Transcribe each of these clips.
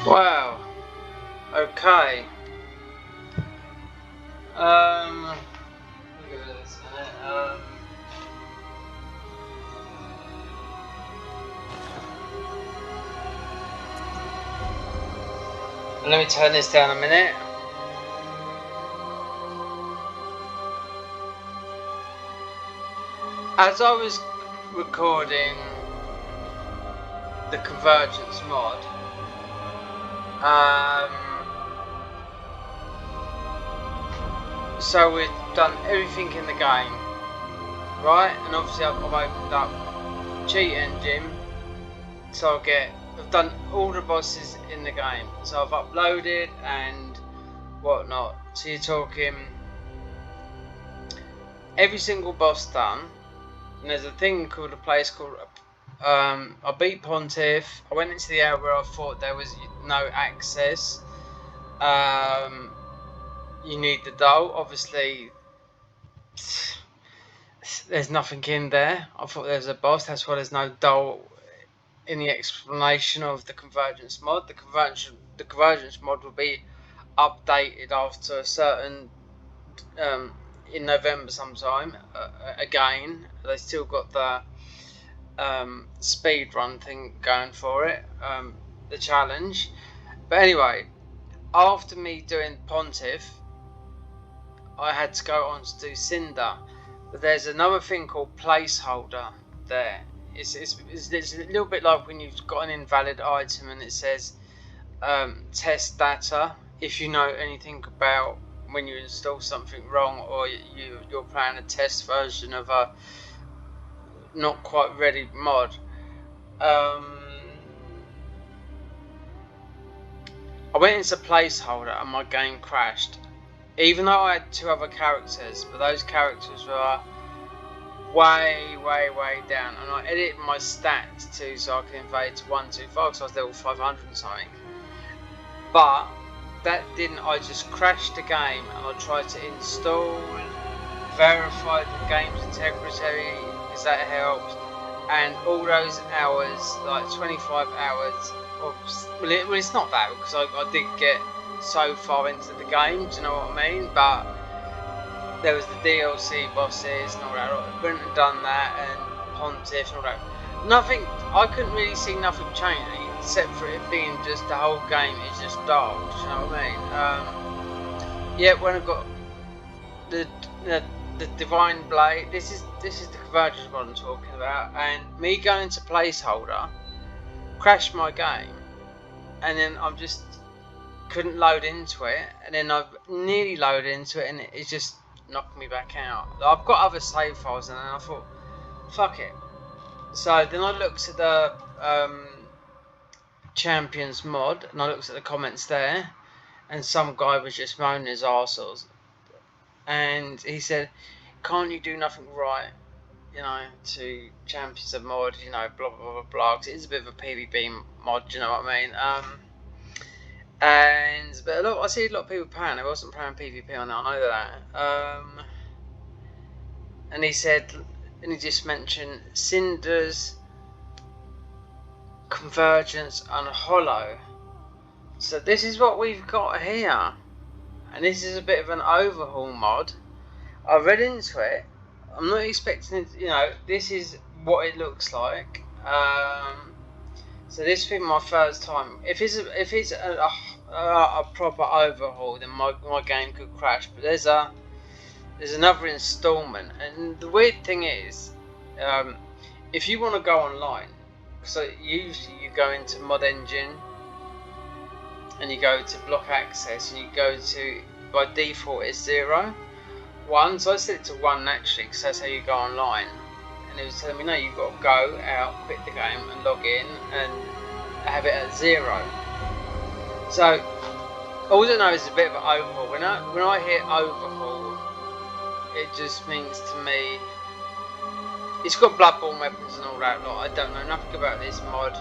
Wow. Okay. Give it this minute. Let me turn this down a minute. As I was recording the Convergence mod, so we've done everything in the game, right? And obviously I've opened up Cheat Engine, so I've done all the bosses in the game. So I've uploaded and whatnot. So you're talking every single boss done. And there's a place called I beat Pontiff. I went into the area where I thought there was no access. You need the doll. Obviously, there's nothing in there. I thought there was a boss. That's why there's no doll in the explanation of the Convergence mod. The Convergence mod will be updated after a certain in November sometime. Again, they still got the speed run thing going for it, the challenge. But anyway, after me doing Pontiff, I had to go on to do Cinder. But there's another thing called Placeholder there. It's a little bit like when you've got an invalid item and it says test data. If you know anything about when you install something wrong, or you're playing a test version of a not quite ready mod. I went into Placeholder and my game crashed, even though I had 2 other characters, but those characters were way down, and I edited my stats too so I can invade to 125 because I was level 500 and something. But that didn't. I just crashed the game and I tried to install, verify the game's integrity, because that helps, and all those hours, like 25 hours, well it's not that, because I did get so far into the game, do you know what I mean? But there was the DLC bosses and all that. I wouldn't have done that, and Pontiff and all that. Nothing, I couldn't really see nothing changing except for it being just the whole game is just dark, do you know what I mean? Yeah, when I got the Divine Blade, this is the Convergence mod I'm talking about, and me going to Placeholder crashed my game, and then I just couldn't load into it, and then I nearly loaded into it and it just knocked me back out. I've got other save files, and then I thought, fuck it. So then I looked at the Champions mod, and I looked at the comments there, and some guy was just moaning his arseholes, and he said, can't you do nothing right, you know, to Champions of mod, you know, blah blah blah blah, because it's a bit of a PvP mod, you know what I mean? But I see a lot of people playing. I wasn't playing PvP on that, I know that. And he said, and he just mentioned Cinder's, Convergence and Hollow. So this is what we've got here, and this is a bit of an overhaul mod. I read into it. I'm not expecting it, you know, this is what it looks like. So this will be my first time. If it's a proper overhaul, then my game could crash. But there's another installment, and the weird thing is, if you want to go online, so usually you go into Mod Engine and you go to Block Access, and you go to, by default it's 0, 1. So I set it to 1 naturally, because that's how you go online. And it was telling me, no, you've got to go out, quit the game and log in and have it at 0. So all I know is a bit of an overhaul. When I hear overhaul, it just means to me it's got Bloodborne weapons and all that lot. I don't know nothing about this mod,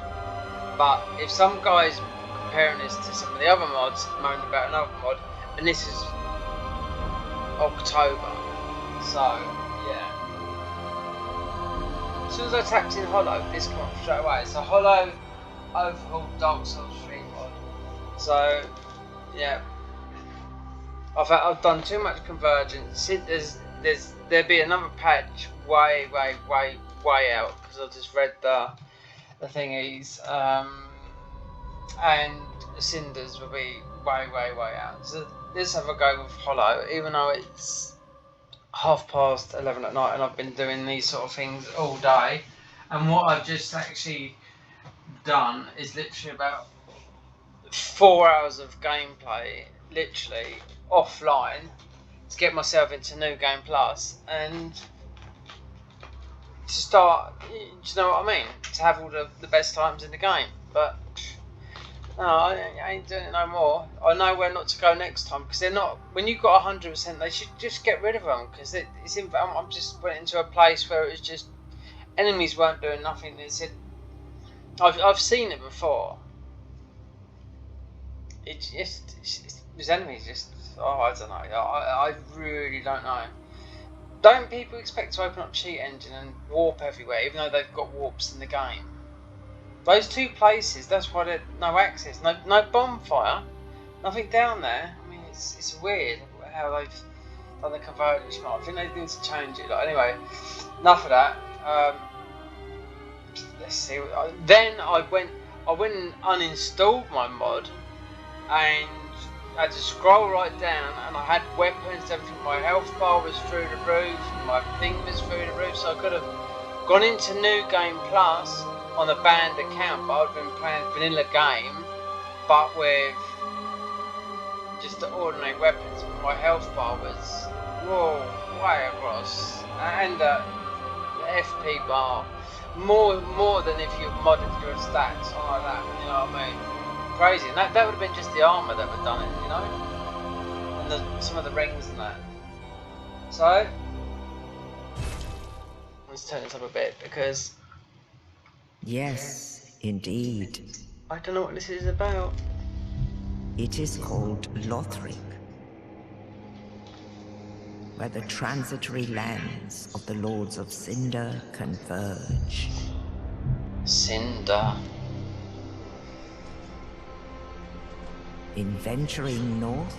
but if some guy's comparing this to some of the other mods, moaning about another mod, and this is October, so yeah. As soon as I tapped in Hollow, this came up straight away. So Hollow overhauled Dark Souls 3 mod. So, yeah, I've done too much convergence. There'll be another patch way out because I've just read the thingies, and the cinders will be way out. So let's have a go with Hollow, even though it's 11:30 at night and I've been doing these sort of things all day. And what I've just actually done is literally about 4 hours of gameplay, literally offline, to get myself into New Game Plus and to start, do you know what I mean? To have all the best times in the game. But no, I ain't doing it no more. I know where not to go next time because they're not. When you've got 100%, they should just get rid of them because it's. I'm just went into a place where it was just enemies weren't doing nothing. They said, I've seen it before. It's these enemies just. Oh, I don't know. I really don't know. Don't people expect to open up cheat engine and warp everywhere, even though they've got warps in the game? Those two places, that's why there's no access, no bonfire, nothing down there. I mean, it's weird how they've done the convergence. I think they need to change it. Like, anyway, enough of that. Let's see. Then I went and uninstalled my mod, and I had to scroll right down, and I had weapons, everything. My health bar was through the roof, my thing was through the roof, so I could have gone into New Game Plus on a banned account, but I've been playing vanilla game, but with just the ordinary weapons. My health bar was way across, and the FP bar more than if you modded your stats, something like that. You know what I mean? Crazy. And that would have been just the armor that would have done it, you know, and some of the rings and that. So let's turn this up a bit because. Yes, indeed. I don't know what this is about. It is called Lothric, where the transitory lands of the Lords of Cinder converge. Cinder. In venturing north,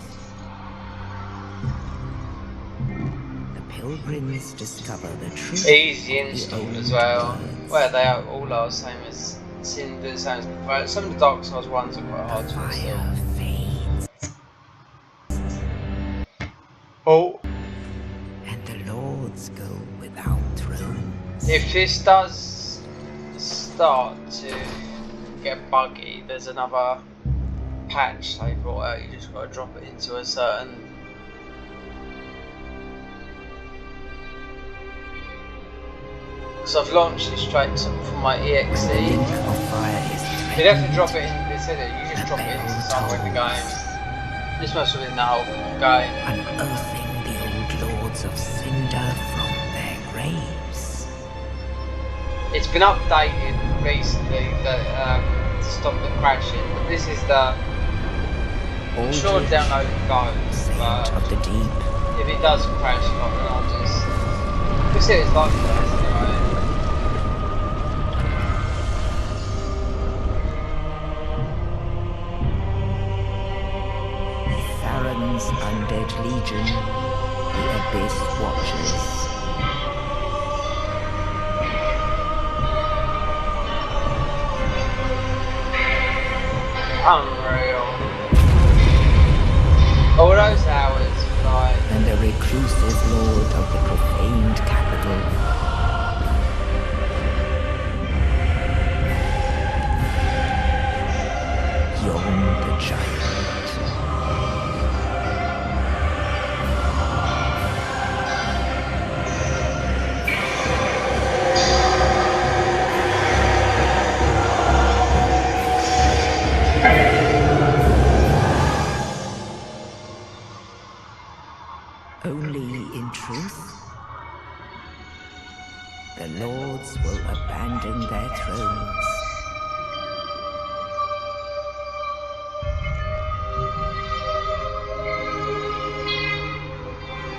the pilgrims discover the truth. Easy install as well. Where they are all the same as Cinder, same as Convert. Some of the Darksouls ones are quite hard to install. Oh. And the lords go without thrones. If this does start to get buggy, there's another patch they brought out. You just got to drop it into a certain. So I've launched it straight from my EXE. You'd have to drop it in. They said it. You just drop it into somewhere in the game. This must have been the whole game. Unearthing the old lords of Cinder from their graves. It's been updated recently to stop the crashing. But this is the. I'm sure downloading goes, but of the deep. If it does crash, then I'll just. We'll see what it's like first, anyway. Theron's undead legion, the Abyss Watchers. Unreal. All those hours, like. And the reclusive lord of the profaned capital. Yon the giant. Only in truth, the lords will abandon their thrones.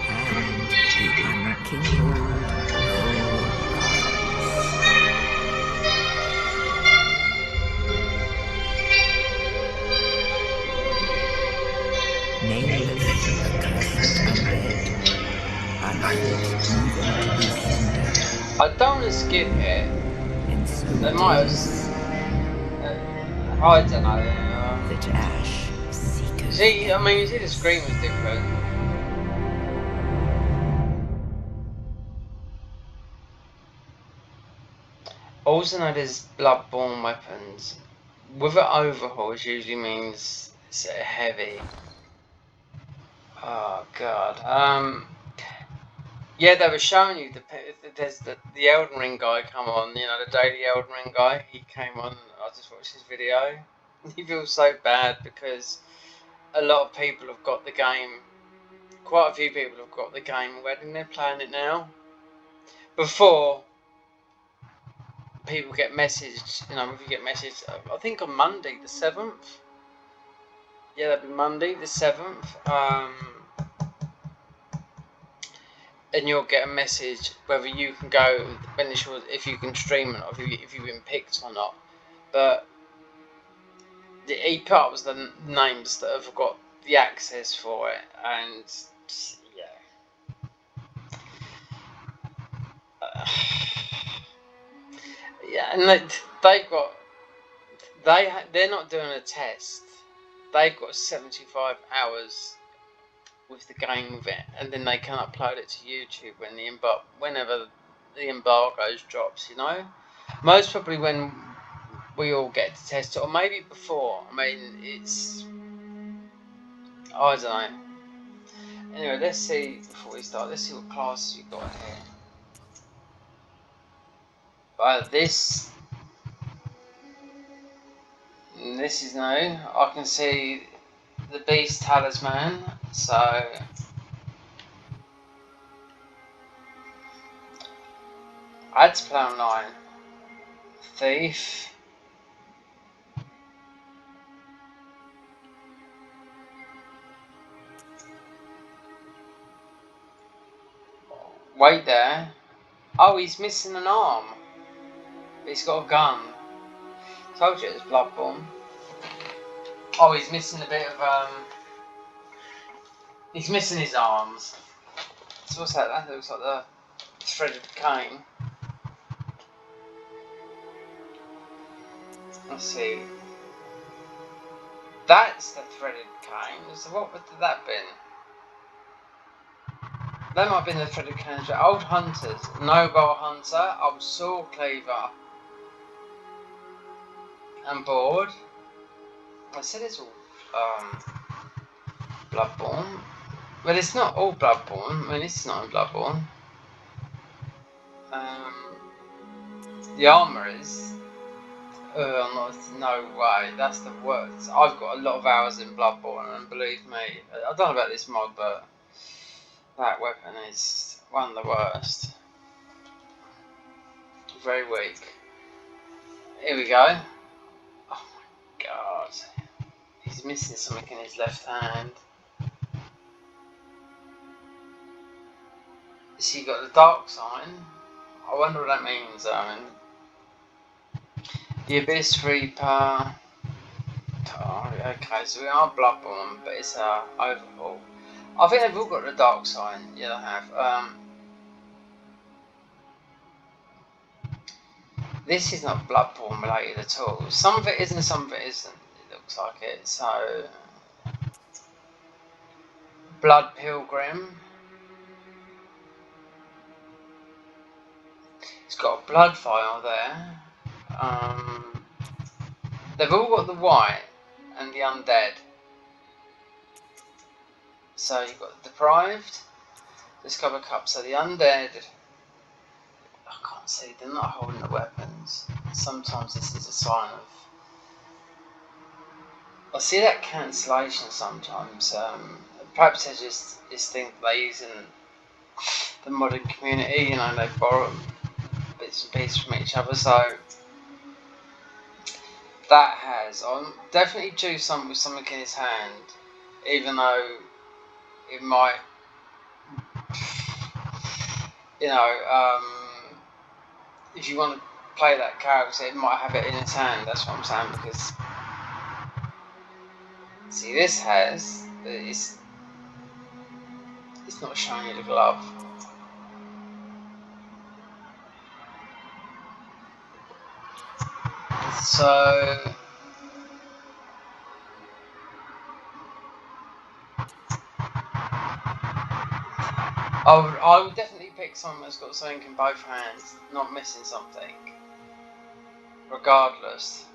And the unkindled will rise. want to skip it. And so They it might is have. I don't know. that Ash seeketh. See, I mean, you see the screen was different. Also known as Bloodborne weapons. With an overhaul, it usually means it's heavy. Oh god. Yeah, they were showing you there's the Elden Ring guy come on. You know, the daily Elden Ring guy. He came on. I just watched his video. He feels so bad because a lot of people have got the game. Quite a few people have got the game already and they're playing it now. Before, people get messaged, you know, if you get messaged, I think on Monday the 7th. Yeah, that'd be Monday the 7th. And you'll get a message whether you can go, if you can stream it or if you've been picked or not. But he put up the names that have got the access for it, and yeah. Yeah, and they're not doing a test. They've got 75 hours with the game with it, and then they can upload it to YouTube whenever the embargoes drops. You know, most probably when we all get to test it, or maybe before. I mean, I don't know. Anyway, let's see before we start. Let's see what classes we've got here. This is new. I can see the Beast Talisman, so I had to play online. Thief. Wait there. Oh, he's missing an arm. He's got a gun. Told you it was Bloodborne. Oh, he's missing a bit of he's missing his arms. So what's that? That looks like the threaded cane. Let's see. That's the threaded cane. So what would that been? That might have been the threaded cane. Old hunters, noble hunter, old sword cleaver, and board. I said it's all Bloodborne. Well, it's not all Bloodborne. I mean, this is not in Bloodborne. The armour is. No way. That's the worst. I've got a lot of hours in Bloodborne, and believe me, I don't know about this mod, but that weapon is one of the worst. Very weak. Here we go. Oh my god. He's missing something in his left hand. So you got the dark sign. I wonder what that means, the Abyss Reaper. Oh, okay, so we are Bloodborne, but it's overhaul. I think they've all got the dark sign. Yeah, they have. This is not Bloodborne related at all. Some of it isn't, some of it isn't. It looks like it. So, Blood Pilgrim. It's got a blood vial there. They've all got the white and the undead. So you've got the deprived, discover cup. So the undead, I can't see, they're not holding the weapons. Sometimes this is a sign of. I see that cancellation sometimes. Perhaps they just think they use in the modern community. You know, they borrow bits and pieces from each other. So that has. I'm definitely choose something with something in his hand, even though it might, you know, if you want to play that character, it might have it in its hand. That's what I'm saying, because see, this has, it's not showing you the glove. So I would definitely pick someone that's got something in both hands, not missing something. Regardless,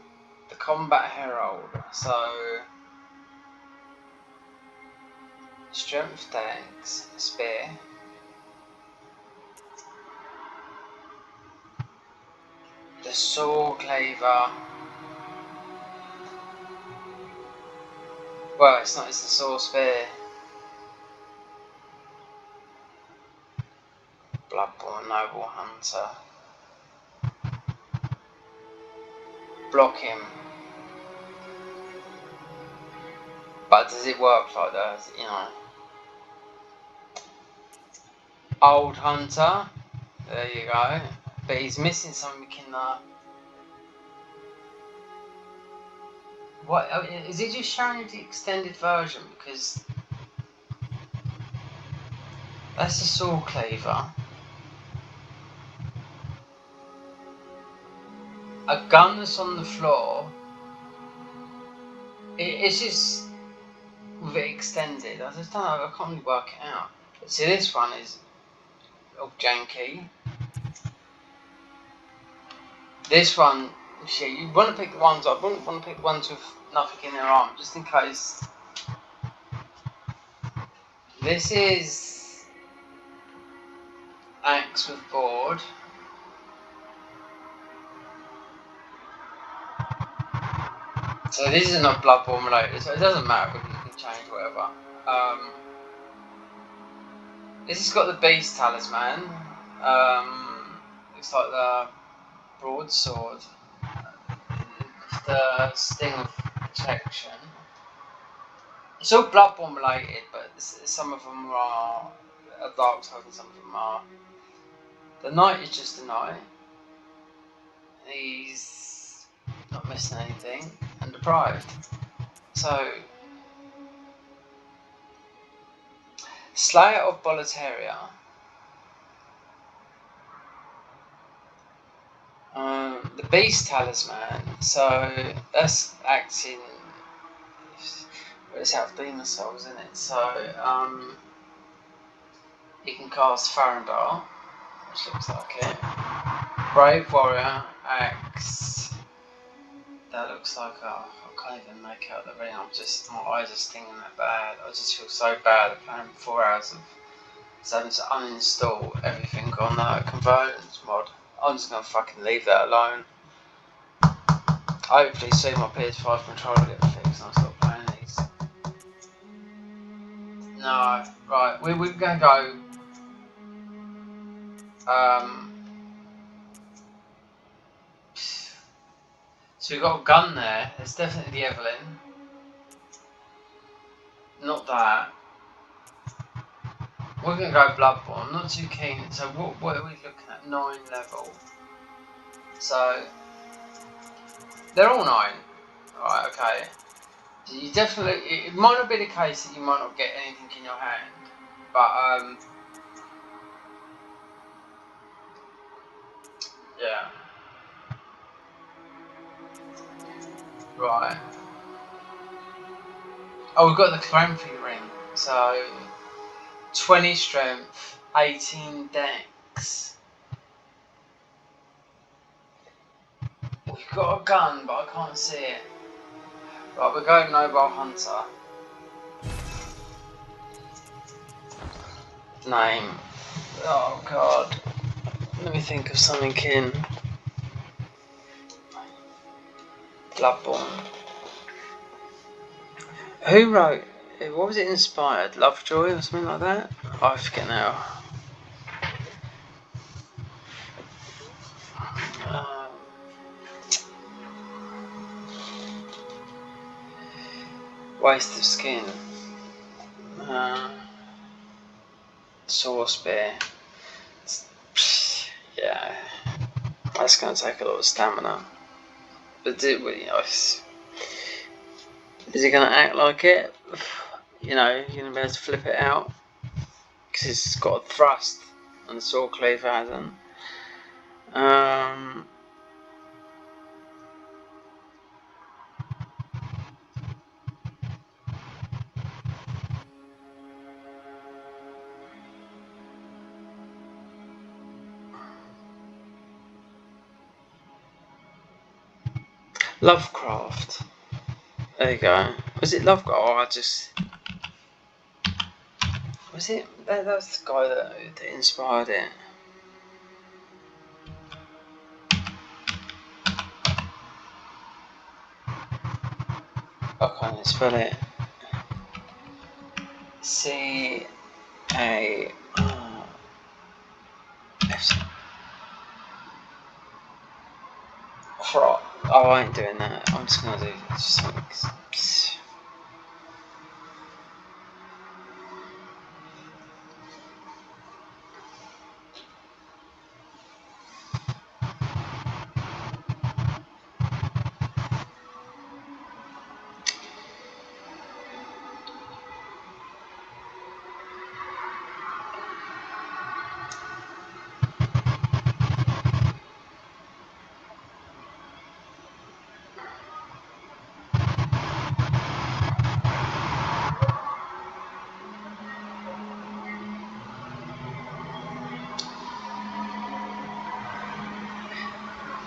the combat herald. So strength, dex, spear. The saw cleaver. Well, it's not. It's the saw spear. Bloodborne noble hunter. Block him. But does it work like that? You know. Old hunter. There you go. But he's missing something in the. What is it? Just showing you the extended version because that's the saw cleaver. A gun that's on the floor. It's just with it extended. I just don't know. I can't really work it out. But see, this one is all janky. This one, shit, you want to pick the ones. I wouldn't want to pick the ones with nothing in their arm, just in case. This is axe with board. So this is not Bloodborne related, so it doesn't matter because you can change whatever. This has got the beast talisman. Looks like the broadsword. The sting of protection. It's all Bloodborne related, but some of them are Darksouls and some of them are. The knight is just a knight. He's not missing anything and deprived. So, Slayer of Boletaria. The beast talisman. So that's acting. It's out of demon souls, isn't it? So you can cast Farandar, which looks like it. Brave warrior axe. That looks like I can't even make out the ring. My eyes are stinging that bad. I just feel so bad. I'm playing 4 hours of having to uninstall everything on the convergence mod. I'm just gonna fucking leave that alone. Hopefully soon my PS5 controller get fixed and I'll stop playing these. No, right, we're gonna go so we've got a gun there. It's definitely the Evelyn. Not that. We're gonna go Bloodborne. I'm not too keen. So what are we looking at? 9 level. So they're all 9. Right, okay. So you definitely. It might not be the case that you might not get anything in your hand, but yeah. Right. Oh, we've got the Clancy ring. So 20 strength, 18 dex. We've got a gun, but I can't see it. Right, we're going Noble Hunter. Name. Oh god. Let me think of something in Bloodborne. Who wrote? What was it inspired? Lovejoy or something like that? Oh, I forget now. Waste of skin. Saw spear. Yeah, that's going to take a lot of stamina. But is he going to act like it? You know, you're going to be able to flip it out because it's got a thrust and the saw cleaver hasn't. Lovecraft. There you go. Was it Lovecraft? Oh, was it? That was the guy that inspired it. I can't spell it. C A R F. Oh, I ain't doing that. I'm just gonna do something.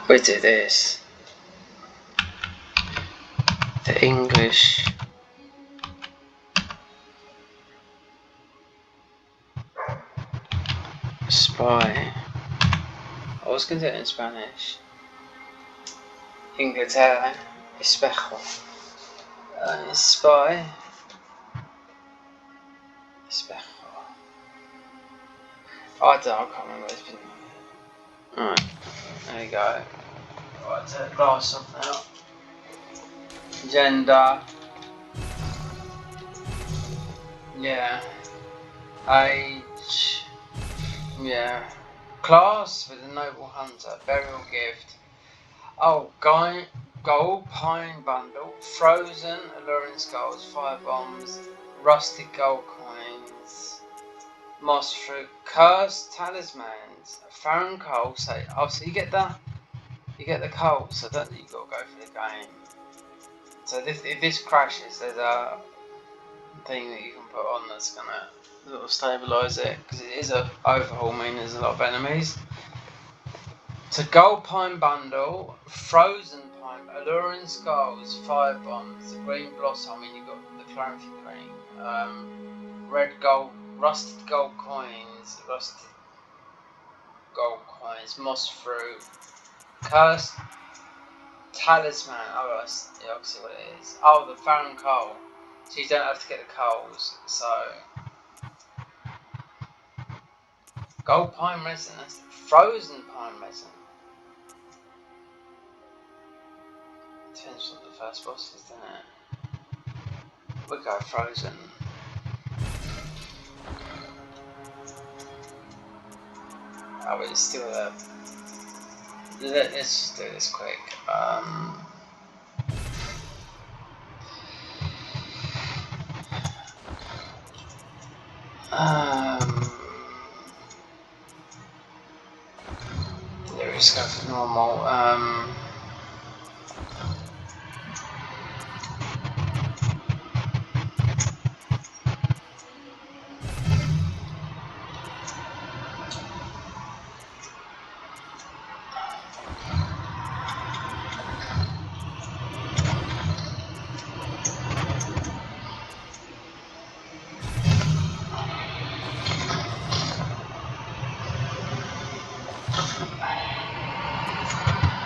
We do this. The English spy. I was going to do it in Spanish. Inglaterra. Espejo. Spy. Espejo. I can't remember. It's been. Alright. There you go. Right, take the glass off now. Gender. Yeah. Age. Yeah. Class with a noble hunter. Burial gift. Oh, gold pine bundle. Frozen alluring skulls. Fire bombs. Rusted gold coins. Moss fruit. Cursed talismans. Farron coal. So you get that. You get the coal. So that you got to go for the game. So if this crashes, there's a thing that you can put on that's gonna sort of stabilise it, because it is a overhaul, meaning there's a lot of enemies. So gold pine bundle, frozen pine, alluring skulls, fire bombs, the green blossom. I mean, you've got the clarity green, red gold, rusted gold coins, moss fruit, cursed talisman. Oh, I see what it is. Oh, the Farron coal. So you don't have to get the coals. So gold pine resin. That's frozen pine resin. Depends what the first boss is, doesn't it? We'll go frozen. Oh, but it's still there. Let's just do this quick. There we just go for normal.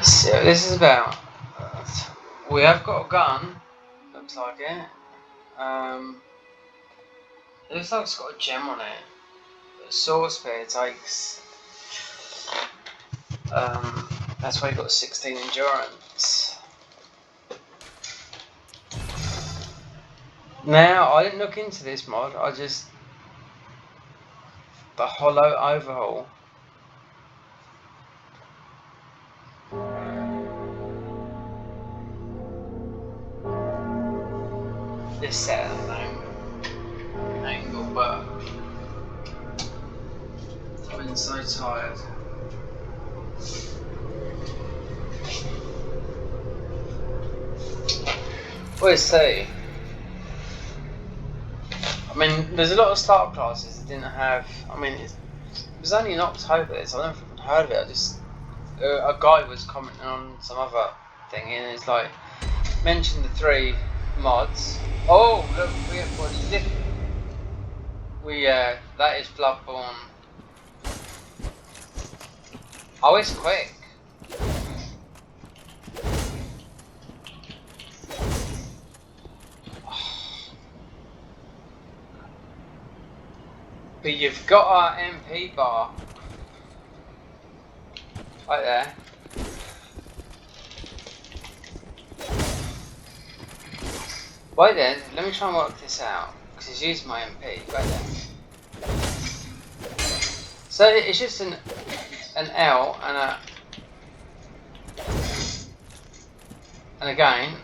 So this is about. We have got a gun. Looks like it. It looks like it's got a gem on it. The sword spear takes. That's why you got 16 endurance. Now, I didn't look into this mod. The hollow overhaul. This set at an angle, but I've been so tired. We'll see. I mean, there's a lot of start classes that didn't have. I mean, it was only in October, so I don't think I've heard of it. A guy was commenting on some other thing, and it's like mentioned the 3 mods. Oh, look, that is Bloodborne. Oh, it's quick. But you've got our MP bar right there. Wait then, let me try and work this out, because it's used my MP, right there. So it's just an L and again.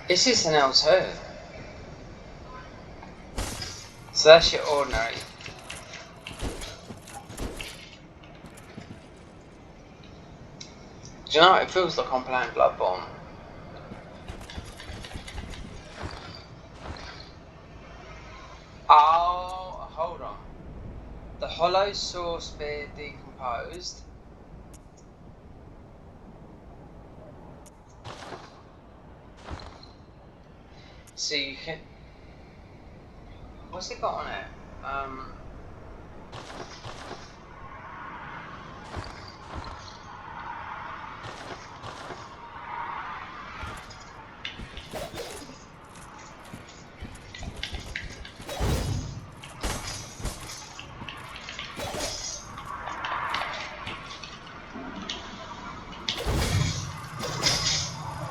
It's just an L2. So that's your ordinary. Do you know what? It feels like I'm playing Bloodborne. Oh, hold on. The hollow saw spear decomposed. So you can. What's it got on it?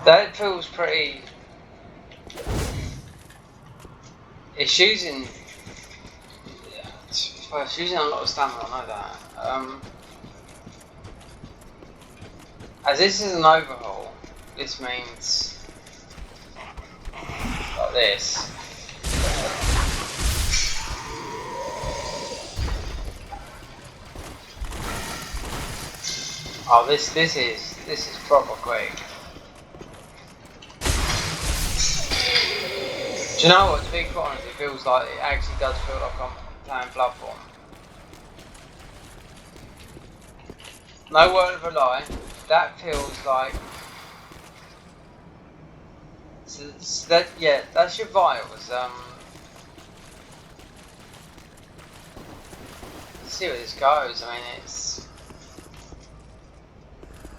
That feels pretty. It's using. Well, it's using a lot of stamina, I know that. As this is an overhaul, this means like this. Oh, this is proper quick. Do you know what? To be quite honest, it feels like it actually does feel like I'm playing Bloodborne. No word of a lie, that feels like. So that, yeah, that's your vials. Let's see where this goes. I mean,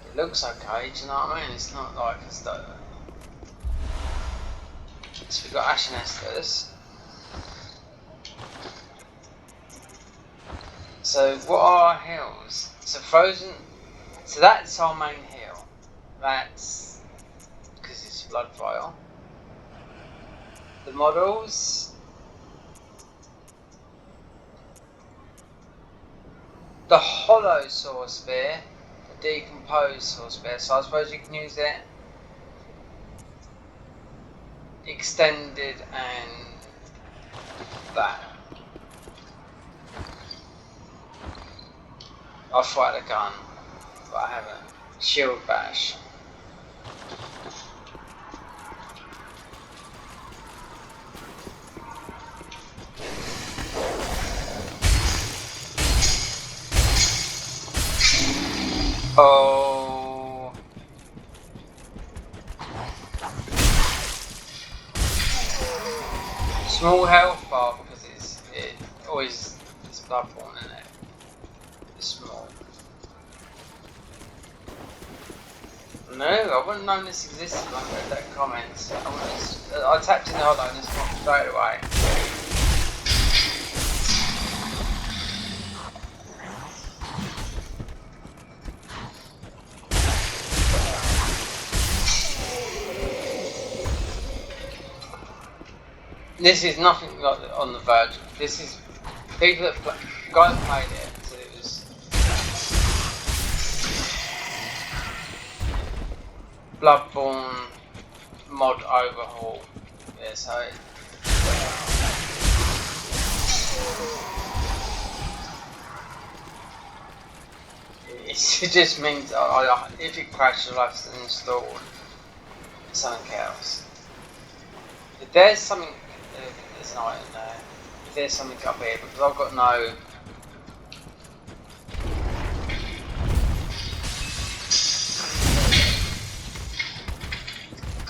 it looks okay. Do you know what I mean? It's not like it's the. So we've got Ashen Esters. So what are our hills? So frozen. So that's our main hill. That's because it's blood vial. The models. The hollow saw spear. The decomposed saw spear. So I suppose you can use it. Extended and that. I've fired a gun, but I haven't. Shield bash. Oh. Small health bar because it always it's Bloodborne, isn't it? It's small. No, I wouldn't have known this existed when I read that comment. I tapped in the hollow and it's not straight away. This is nothing like on the verge. This is people that guys played it, so it was Bloodborne mod overhaul. Yeah, so it just means if it crashes, I'll have to install something else. If there's something, there's an item there. If there's something up here, because I've got no.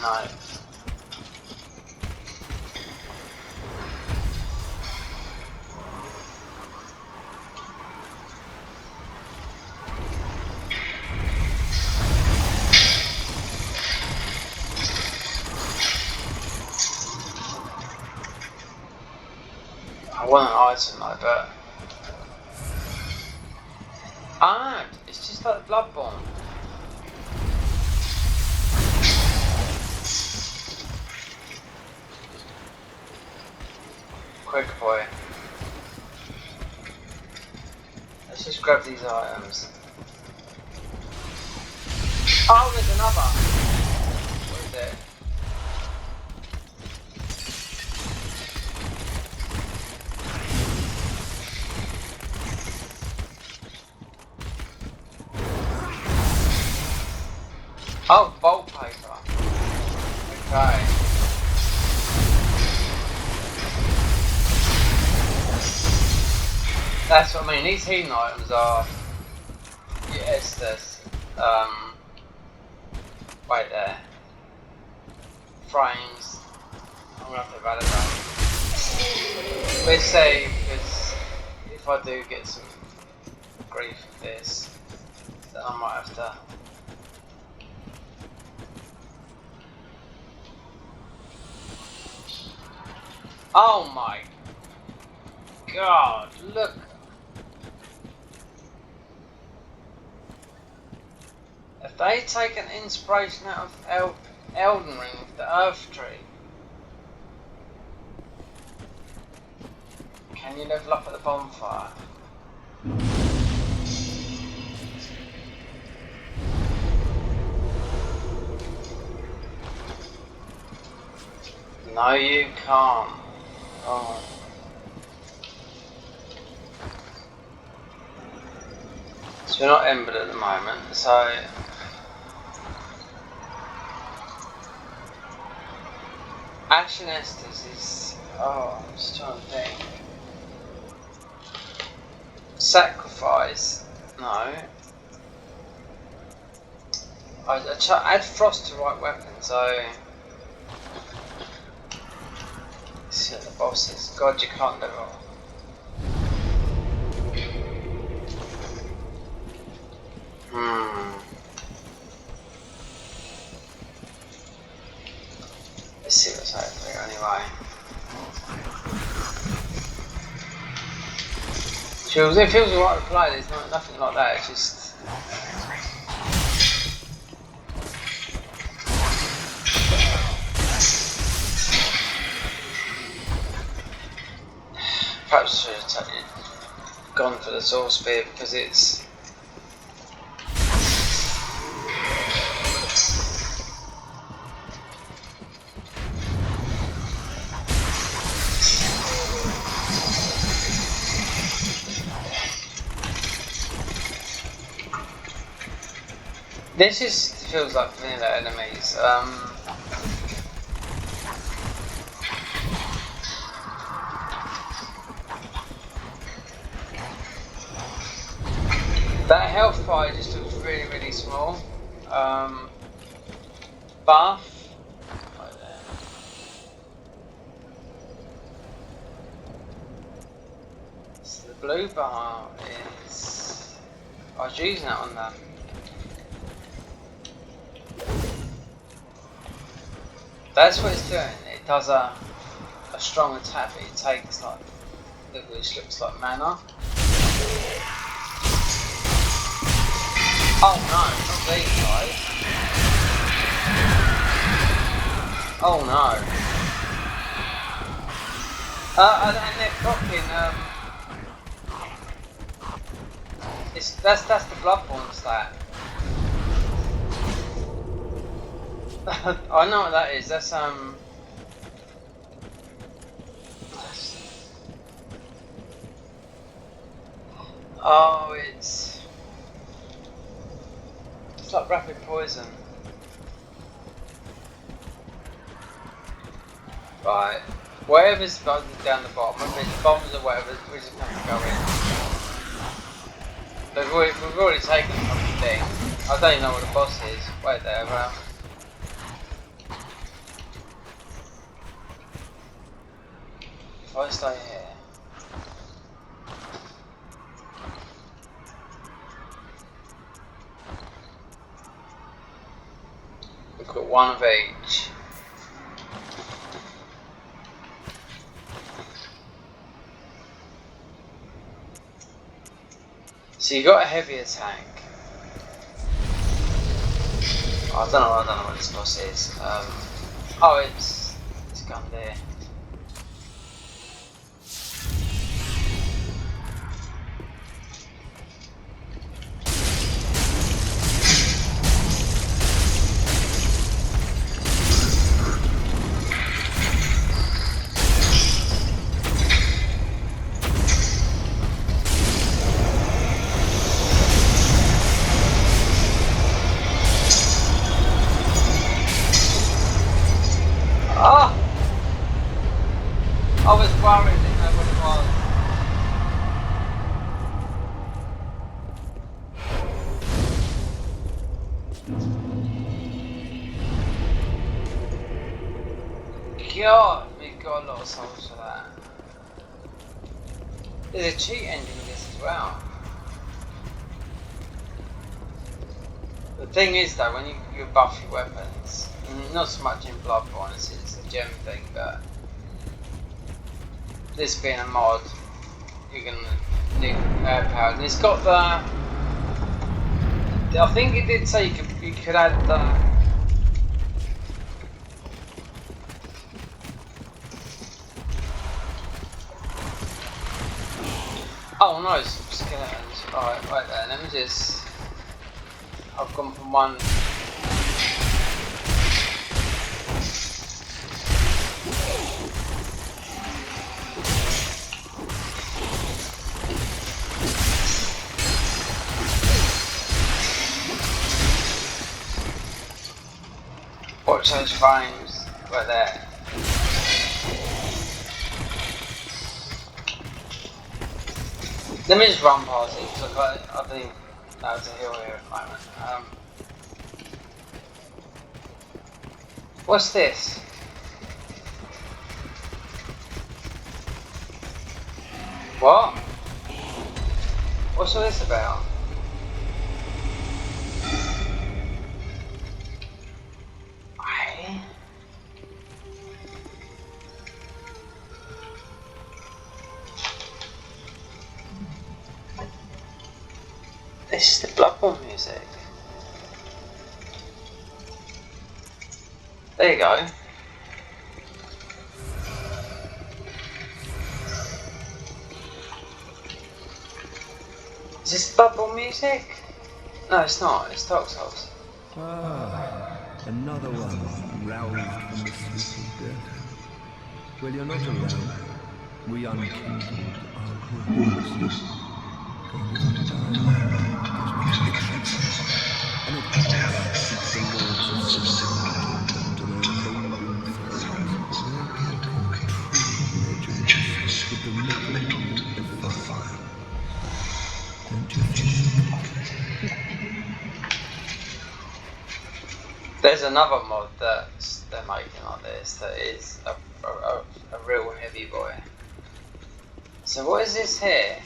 No. I want an item though, but it's just like Bloodborne. Quick boy. Let's just grab these items. Oh, there's another. What is it? Oh, bolt paper. Okay. That's what I mean. These healing items are. Yes, there's. Right there. Frames. I'm gonna have to validate. Let's say, because if I do get some grief with this, then I might have to. Oh my god, look. If they take an inspiration out of Elden Ring with the Earth Tree, can you level up at the bonfire? No, you can't. Oh. So we're not embered at the moment, so Ashen Estes is. Oh, I'm just trying to think. Sacrifice. No. Add frost to right weapon, so. Let's see what the boss is. God, you can't level. Let's see what's over here anyway. It feels alright to play, there's nothing like that, it's just. Perhaps I should have gone for the sword spear because it's. This just feels like vanilla enemies. That health bar just looks really, really small. Buff. Right there. So the blue bar is. I was using that on them. That's what it's doing. It does a strong attack, but it takes like, which looks like mana. Oh no, not these guys. Oh no. And they're fucking that's the Bloodborne stat. I know what that is. That's oh, it's like rapid poison. Right. Whatever's down the bottom, if it's bombs or whatever, we just have to go in. But we've already taken something. I don't even know what the boss is. Wait there, if I stay here. We've got one of each. So you got a heavier tank. I don't know what this boss is. Oh, it's gun there. Ah! I was worried, didn't know what it was. God, we've got a lot of souls for that. There's a cheat engine in this as well. The thing is though, when you buff your weapons, not so much in Bloodborne, it's a gem thing, but this being a mod, you're gonna need air power. And it's got the, I think it did say you could add the, oh no, it's skeletons. Alright, right there, let me just, I've gone from one. Watch those frames right there. Let me just run past it because I think no, it's a hill here at the moment. What's this? What? What's all this about? This is the Bloodborne music. There you go. Is this Bloodborne music? No, it's not. It's Darksouls. Ah, another one roused from the sleep of death. Well, you're not alone. We unkindled our works. And it seeks the lords of sin to their golden thrones, where they can true legends with the rippling of fire. Don't you think? There's another mod that they're making like this that is a real heavy boy. So what is this here?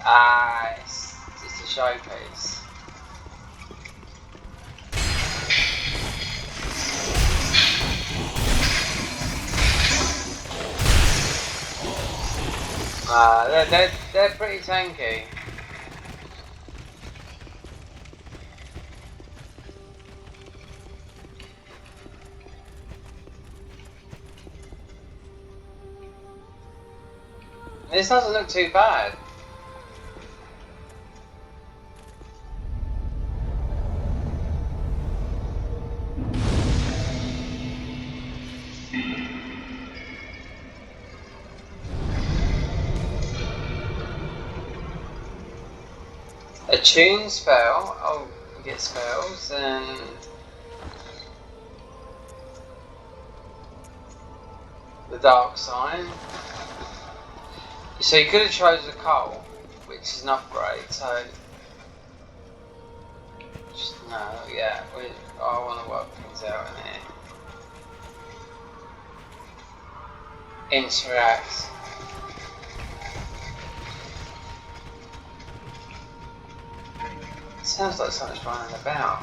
Ah, it's just a showpiece. They're pretty tanky. This doesn't look too bad. A tune spell. Oh, we get spells and the dark sign. So you could have chosen the coal, which is an upgrade. So just no, yeah. I want to work things out in here. Interact. Sounds like something's running about.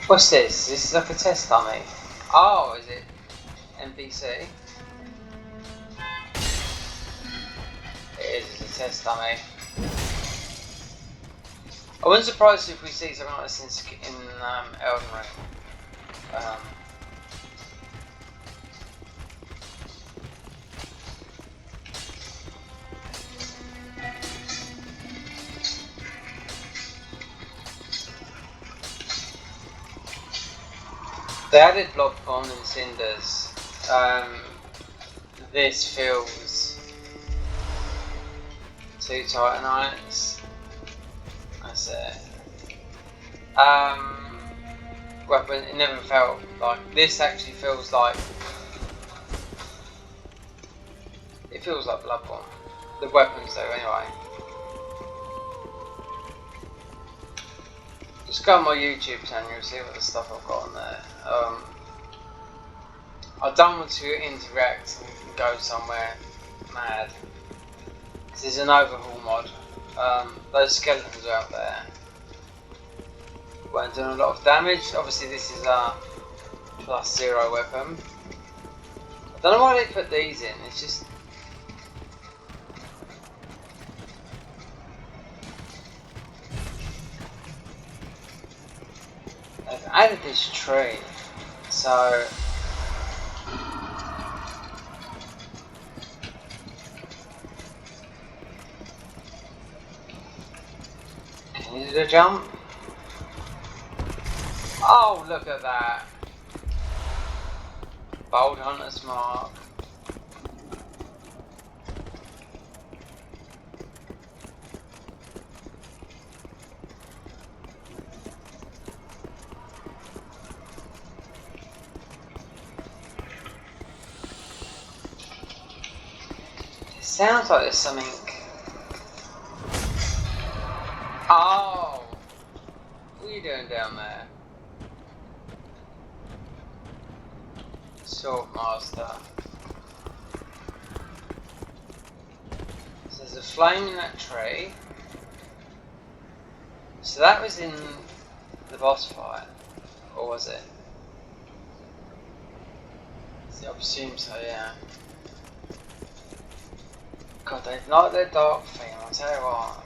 What's this? This is like a test dummy. Oh, is it NPC? It is, it's a test dummy. I wouldn't surprise if we see something like this in Elden Ring. They added Bloodborne and Cinders. This feels too Titanites. That's it. Weapon, it never felt like this. Actually feels like it feels like Bloodborne. The weapons though, anyway. Just go on my YouTube channel and see what the stuff I've got on there. I don't want to interact and go somewhere mad. This is an overhaul mod. Those skeletons are out there. Weren't doing a lot of damage. Obviously this is a +0 weapon. I don't know why they put these in, it's just... I've added this tree, so... Can you do the jump? Oh, look at that! Bold Hunter's Mark. It sounds like there's something. Oh! What are you doing down there? Sword Master. So there's a flame in that tree. So that was in the boss fight, or was it? I presume so, yeah. God, they like their dark theme, I'll tell you what.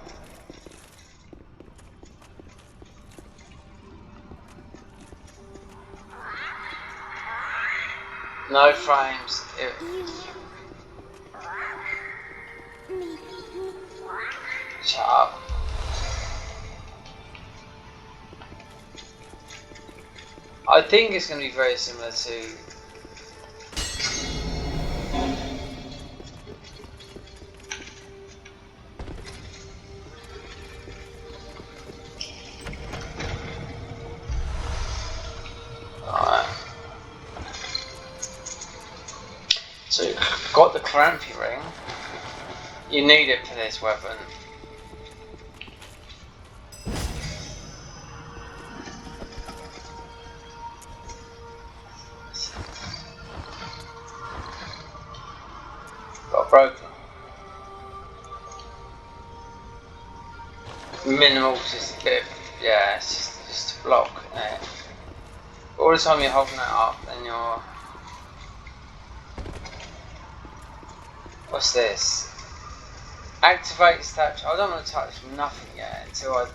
No frames. Shut up. I think it's going to be very similar to... So you've got the Crampy Ring. You need it for this weapon. Got broken. Minimal, just a bit. Yeah, it's just a block. Yeah. All the time you're holding that up, then you're. What's this? Activate statue. I don't want to touch nothing yet until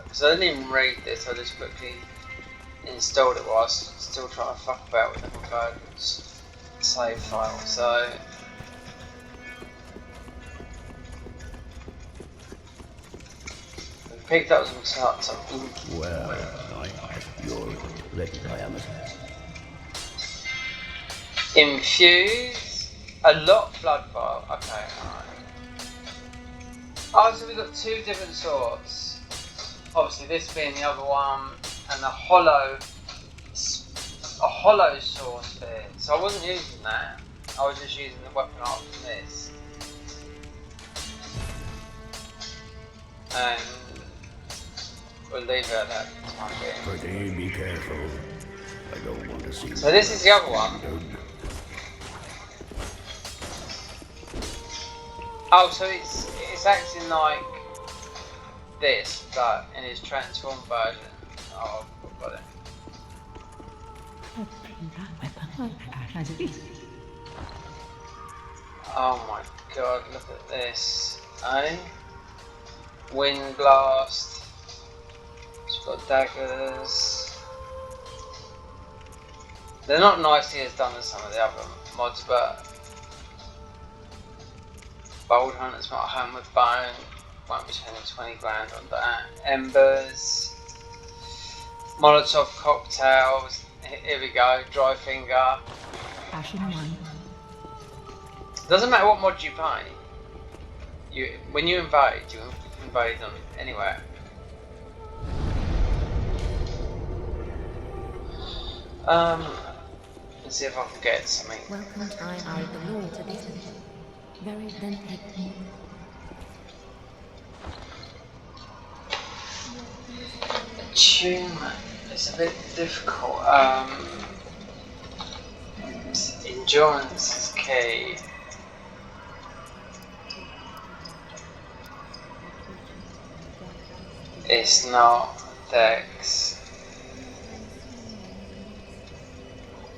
because I didn't even read this. I just quickly installed it whilst still trying to fuck about with the code save file. So we picked up some. Well, you're ready, I am. Infuse. A lot Bloodborne. Okay, alright. Oh, so we've got two different sorts. Obviously, this being the other one, and a hollow sword spear. So I wasn't using that. I was just using the weapon art from this. And we'll leave it at that for the time being. Pretty, be careful. I don't want to see. So this is the other one. Oh, so it's acting like this, but in its transformed version. Oh, I've got it. Oh my god, look at this, eh? Wind blast. It's got daggers. They're not nicely as done as some of the other mods, but Bold Hunter's not home with bone. Won't be spending 20 grand on that. Embers. Molotov cocktails. Here we go. Dry finger. Doesn't matter what mod you play. When you invade on anywhere. Let's see if I can get something. Welcome I the Lord to this. Very then Attunement is a bit difficult. Endurance is key. It's not Dex.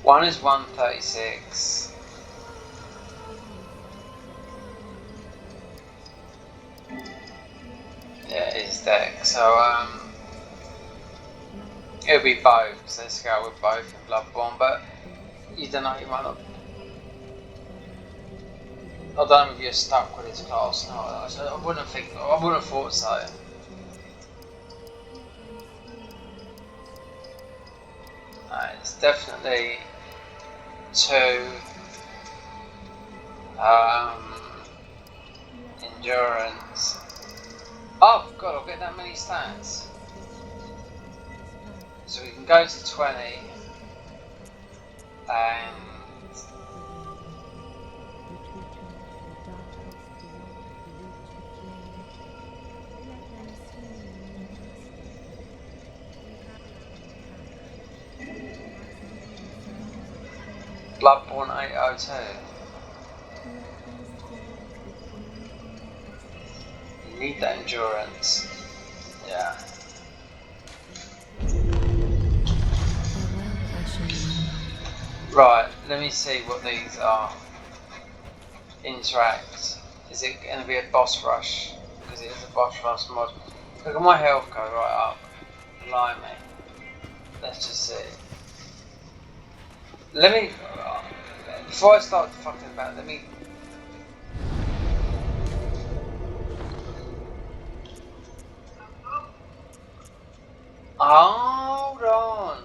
One is 136. Yeah, it's Dex. So it'll be both. So let's go with both in Bloodborne. But you don't know, you might not. I don't know if you're stuck with this class. No, I wouldn't have thought so. It's definitely 2 endurance. Oh god, I'll get that many stats. So we can go to 20 and Bloodborne 802. You need that endurance. Yeah. Right, let me see what these are. Interact. Is it going to be a boss rush? Because it is a boss rush mod. Look at my health go right up. Blimey. Let's just see. Let me, before I start fucking about, let me. Hold on.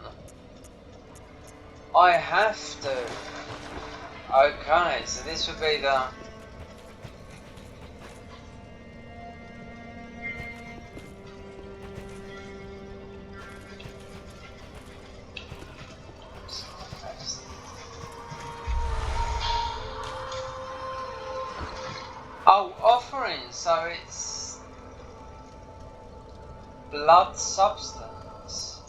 I have to. Okay, so this would be the. Oh, offering, so it's blood substance.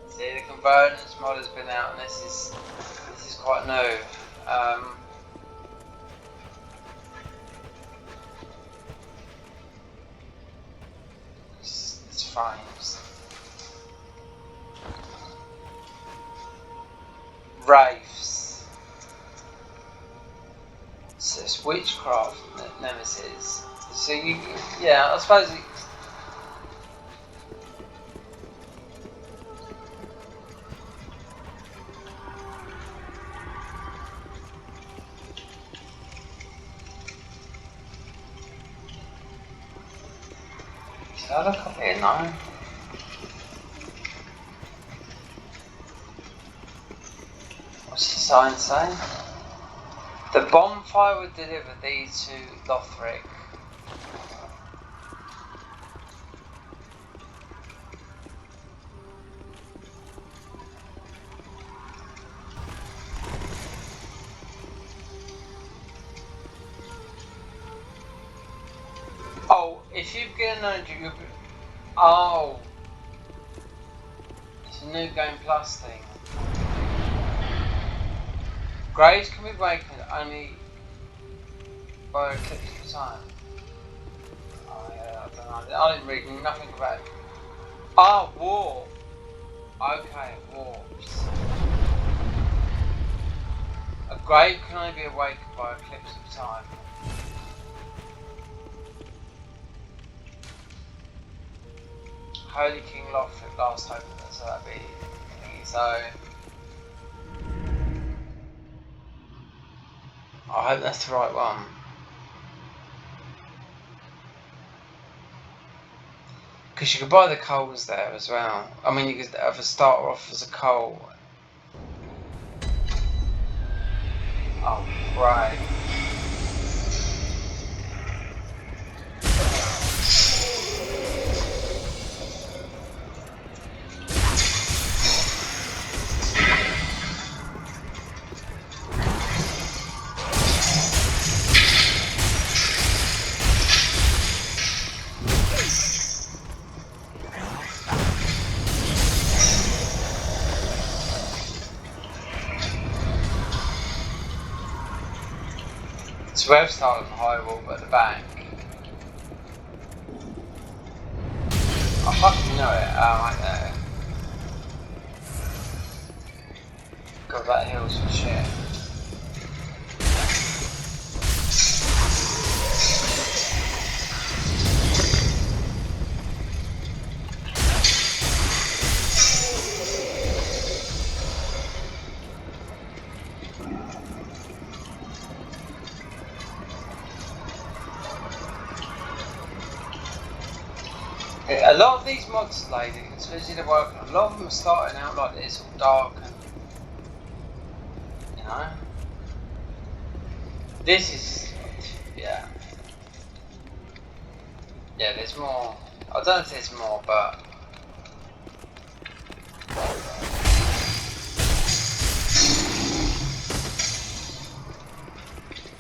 See, the convergence mod has been out, and this is quite new. It's frames. Wraiths. So it's witchcraft nemesis. So you, yeah, I suppose. Can I look up here? No. What's the sign say? The bonfire would deliver thee to Lothric. Oh, if you get an energy, you'll be... Oh! It's a new game plus thing. Graves can be awakened only by eclipse of time. Oh yeah, I don't know. I didn't read nothing about it. Oh, warp! Okay, warps. A grave can only be awakened by eclipse of time. Holy King Lothric, last hope, so that'd be thingy, so I hope that's the right one. Because you could buy the coals there as well. I mean, you could have a starter off as a coal. Oh, right. So we've started on high wall at the back. I fucking know it. Right there. God, that hill's for shit. A lot of these mods, lady, especially the work, a lot of them are starting out like this, all dark and, you know. This is, yeah. Yeah, there's more. I don't know if there's more, but.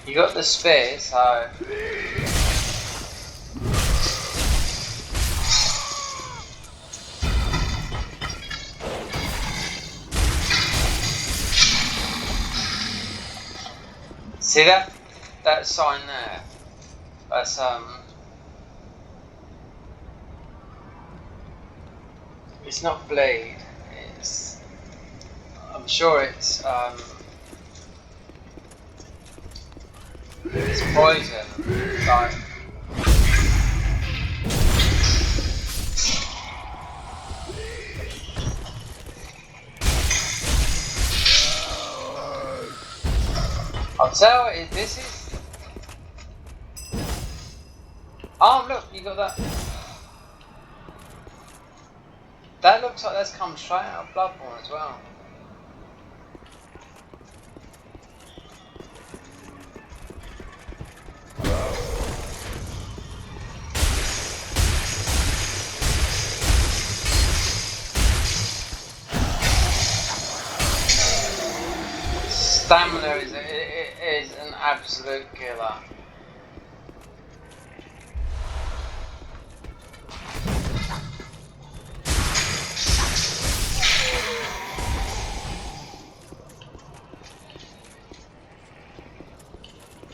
You got the spear, so. See that sign there? That's it's not blade. It's I'm sure it's poison. Like I'll tell you, this is... Oh look, you got that... That looks like that's come straight out of Bloodborne as well. Stamina is an absolute killer.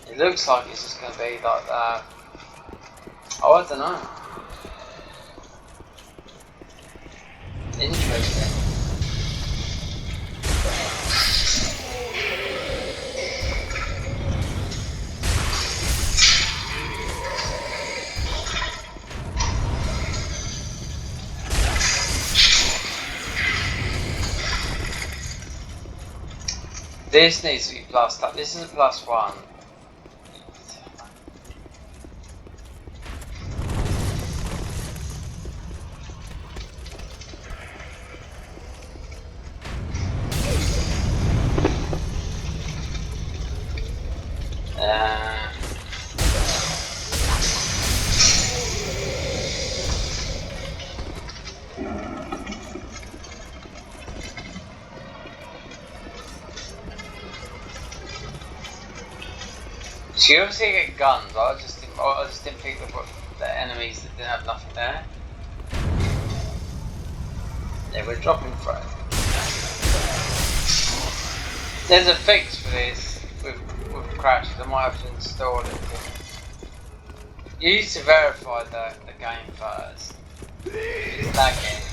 It looks like it's just going to be like that. Oh, I don't know. Interesting. This needs to be plussed up. This is a +1. So you obviously get guns. I just didn't pick the enemies that didn't have nothing there. Yeah, we're dropping through. There's a fix for this with crashes. I might have to install it. You used to verify the game first. It's lagging.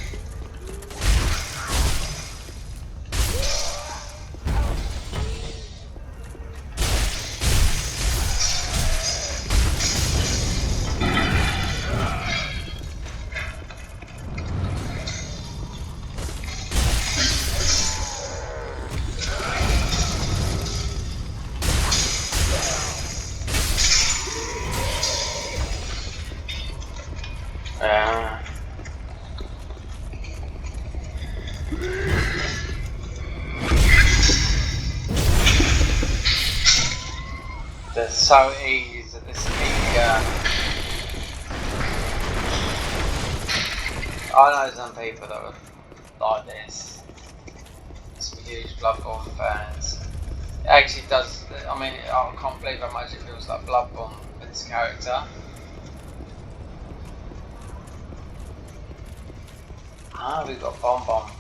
They're so easy at this speed. I know some people that would like this. Some huge Bloodborne fans. It actually does. I mean, I can't believe how much it feels like Bloodborne with this character. Ah, we've got Bomb.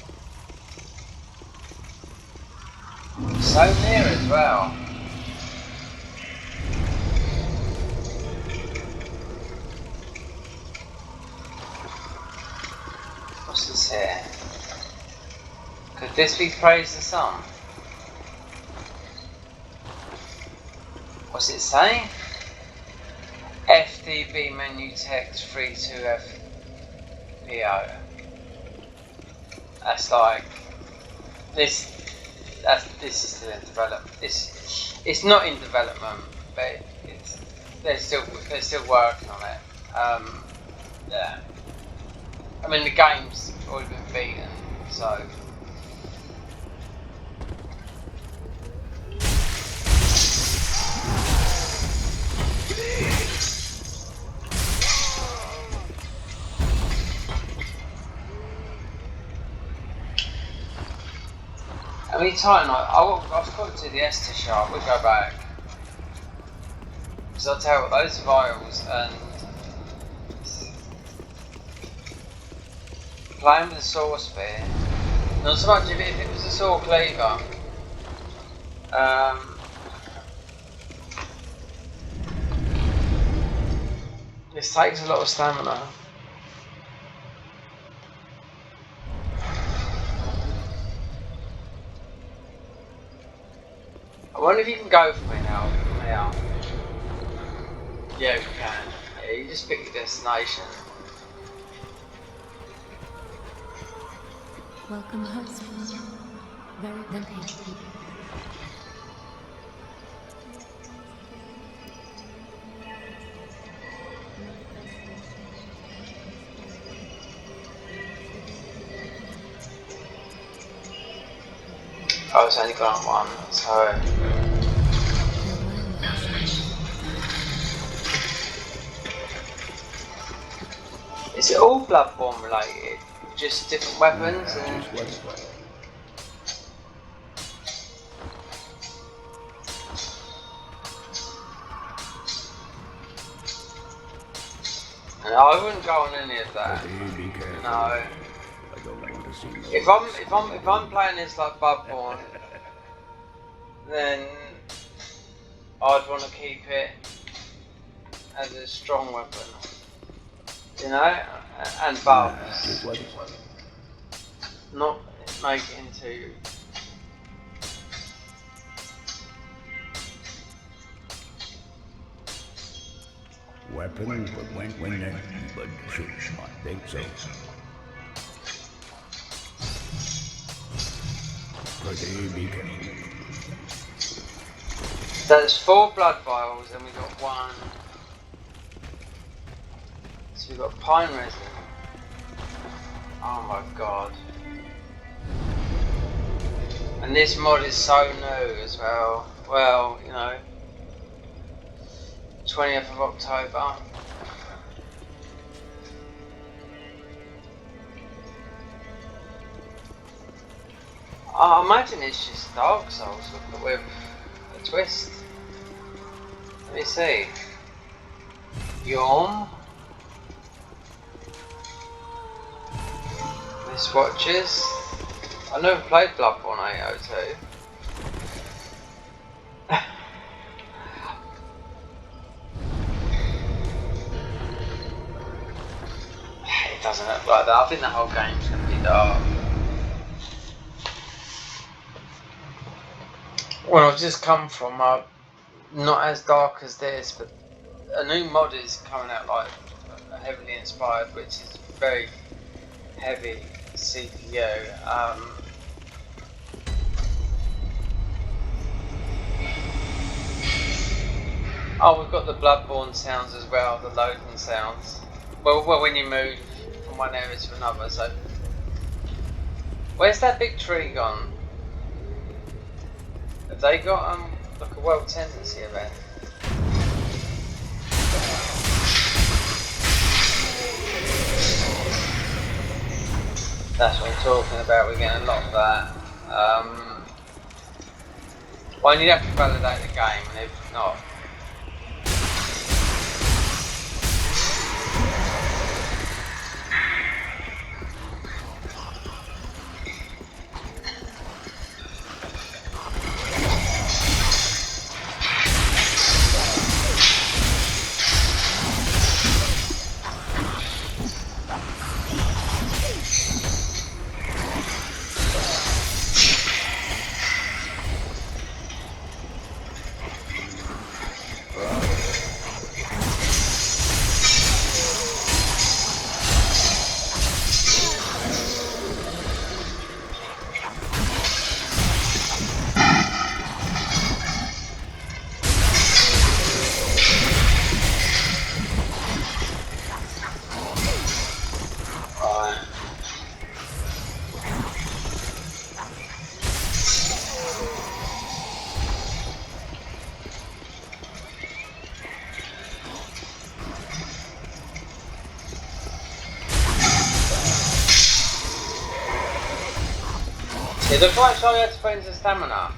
So near as well. What's this here? Could this be Praise the Sun? What's it say? FDB menu text 32FPO. That's like this. This is still in development. It's not in development, but they're still working on it. Yeah. I mean the game's already been beaten, so. How many times I've got to the Esther shop, we'll go back. Because I'll tell you what, those vials and playing with the saw spear, not so much if it was a saw cleaver. This takes a lot of stamina. I wonder if you can go for me now. Yeah, you can. Yeah, you just pick your destination. Welcome host. Very tempting. I was only got one, so. Is it all Bloodborne related? Just different weapons and. And I wouldn't go on any of that. No. If I'm playing this like Bloodborne, then I'd want to keep it as a strong weapon, you know, and buffs, not make it into. Weapon, but when that, but shoot, I think so. Pretty be careful. So there's 4 blood vials, and we got 1. So we got pine resin. Oh my god! And this mod is so new as well. Well, you know, 20th of October. I imagine it's just Dark Souls with a twist. me see. Yawn. This watches. I never played Bloodborne 802. It doesn't look like that. I think the whole game's going to be dark. Well, I've just come from not as dark as this, but a new mod is coming out, like heavily inspired, which is very heavy CPU. Oh, we've got the Bloodborne sounds as well, the loading sounds. Well, when you move from one area to another. So, where's that big tree gone? Have they got like a world tendency event? That's what I'm talking about. We're getting a lot of that. Well, you have to validate the game, and if not. It looks like Charlie had to put into stamina.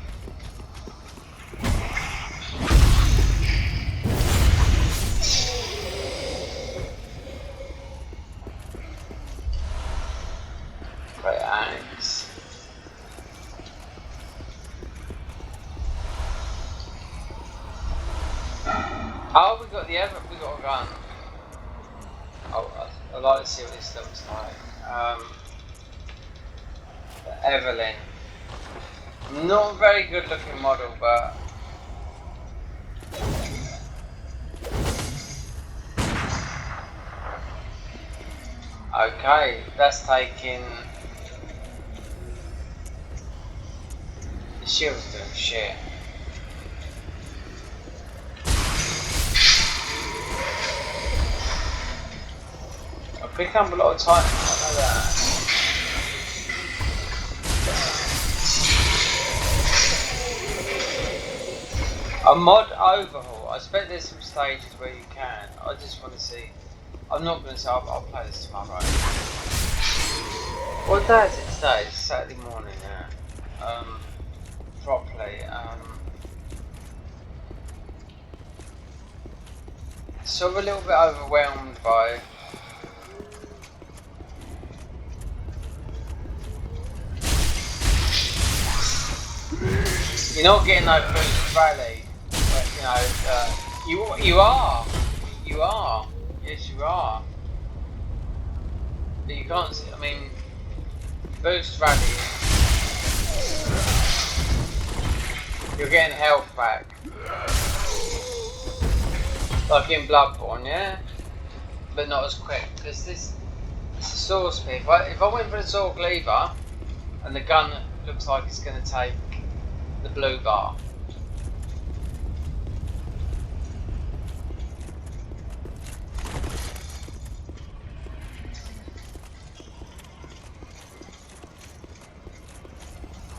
Great axe. Oh, we got a gun. Oh, I'd like to see what this looks like. Evelyn. Not a very good looking model, but okay, that's taking the shield's doing shit. I pick up a lot of time, I know that. A mod overhaul. I expect there's some stages where you can. I just want to see. I'm not going to say I'll play this tomorrow. What day is it today? It's Saturday morning, yeah. Properly. Sort of a little bit overwhelmed by you're not getting no boost rally. You know, you are, yes you are, but you can't see, I mean, boost rally, you're getting health back, like in Bloodborne, yeah, but not as quick, because this is a sword speed. If I went for the sword cleaver, and the gun looks like it's going to take the blue bar,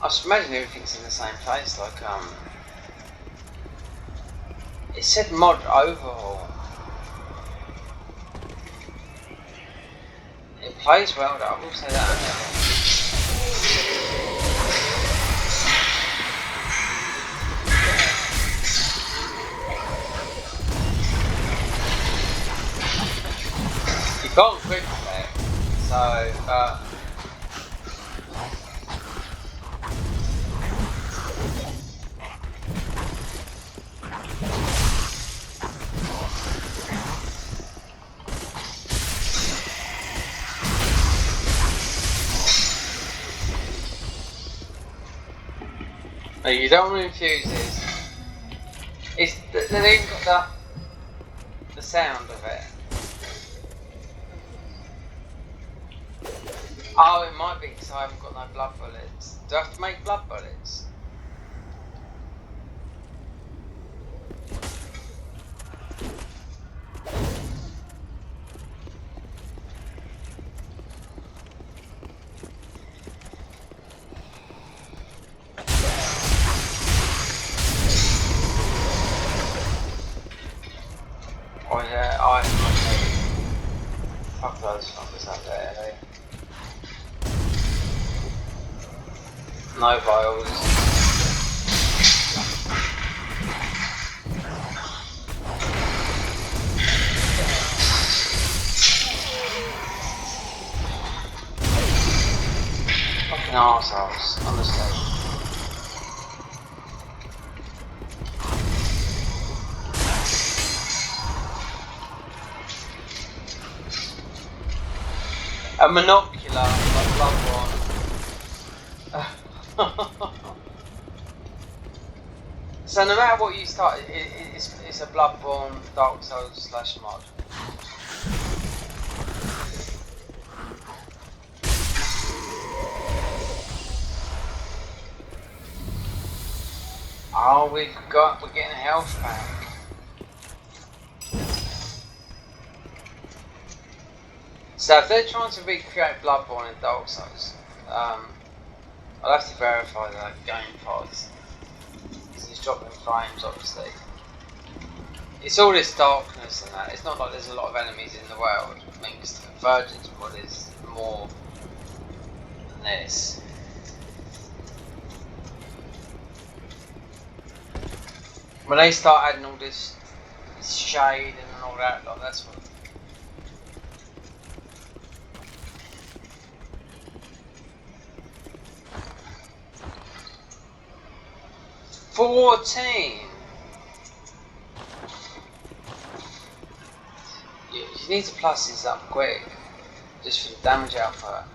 I just imagine everything's in the same place, like, it said mod overhaul. It plays well though, I will say that. gone quick there, so no, you don't want to infuse this. They've even got the sound of it. Oh, it might be because I haven't got no blood bullets. Do I have to make blood bullets? Oh yeah, I have no. Fuck those fuckers out there, eh? No vials. Fucking arseholes, honestly. A monocular, like Bloodborne. So no matter what you start, it's a Bloodborne Darksouls / mod. Oh, we're getting a health pack. So if they're trying to recreate Bloodborne in Darksouls, I'll have to verify that game pods. Because it's dropping frames, obviously. It's all this darkness and that. It's not like there's a lot of enemies in the world. I mean, because the Convergence mod is more than this. When they start adding all this shade and all that, like that's what. 14. You need to plus this up quick, just for the damage output.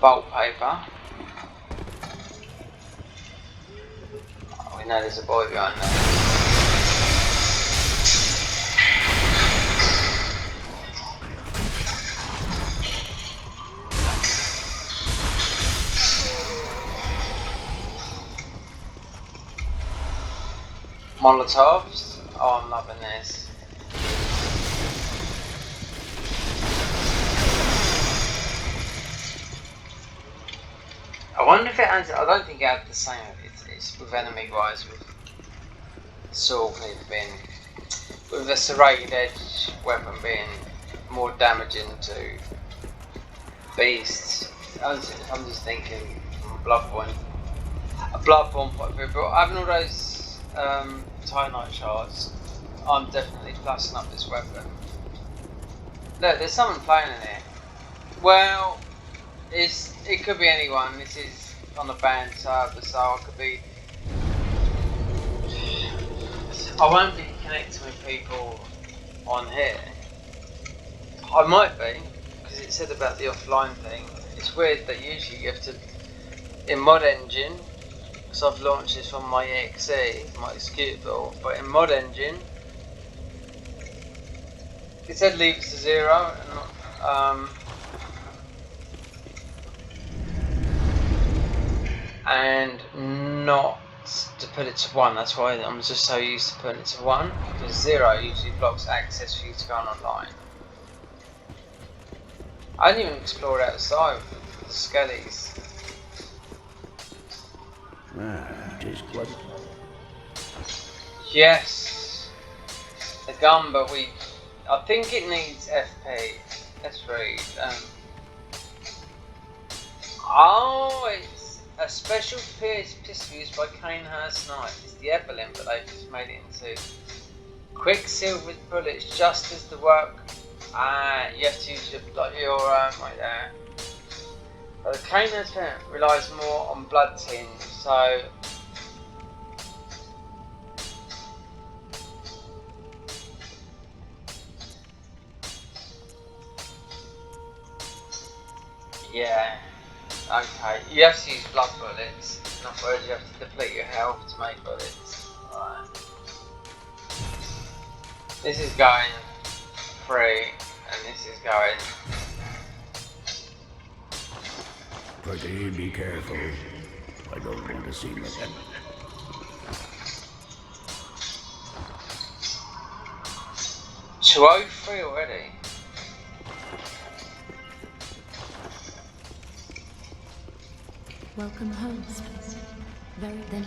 Bolt paper. Oh, we know there's a boy behind there. Molotovs? Oh, I'm loving this. I wonder if it adds. I don't think it adds the same. It's with enemy wise, with sword being, with the serrated edge weapon being more damaging to beasts. I'm just thinking from Bloodborne. A Bloodborne point of view, but having all those Titanite shards, I'm definitely plussing up this weapon. Look, there's someone playing in here. Well, it could be anyone. This is on a banned server, so I could be. I won't be connecting with people on here. I might be, because it said about the offline thing. It's weird that usually you have to, in Mod Engine, because I've launched this from my exe, my executable, but in Mod Engine, it said leave it to 0, and not to put it to 1. That's why I'm just so used to putting it to 1, because 0 usually blocks access for you to go online. I didn't even explore outside with the skellies. Ah, it is blood. Yes, the gun, but I think it needs FP. Let's read. Oh, it's a special pistol used by Kanehurst Knights. It's the Evelyn, but they've just made it into Quicksilver bullets just as the work. You have to use your right there. But the cane attempt relies more on blood tinge, so yeah. Okay, you have to use blood bullets. In other words, you have to deplete your health to make bullets. Right. This is going 3, and this is going. Pretty, be careful. I don't want to see my head. Two 3 already. Welcome home, Spencer. Very then.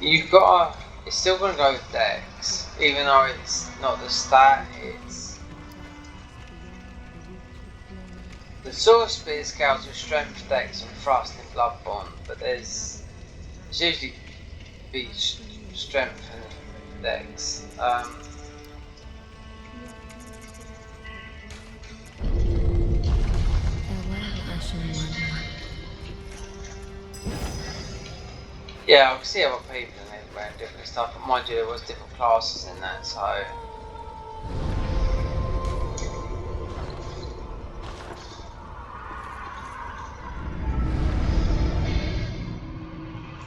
You've got. It's still going to go with Dex, even though it's not the stat. It's the sword spear scales with strength, Dex, and thrust in Bloodborne, but it's usually be strength and Dex. Yeah, I can see other people in it wearing different stuff, but mind you, there was different classes in that, so.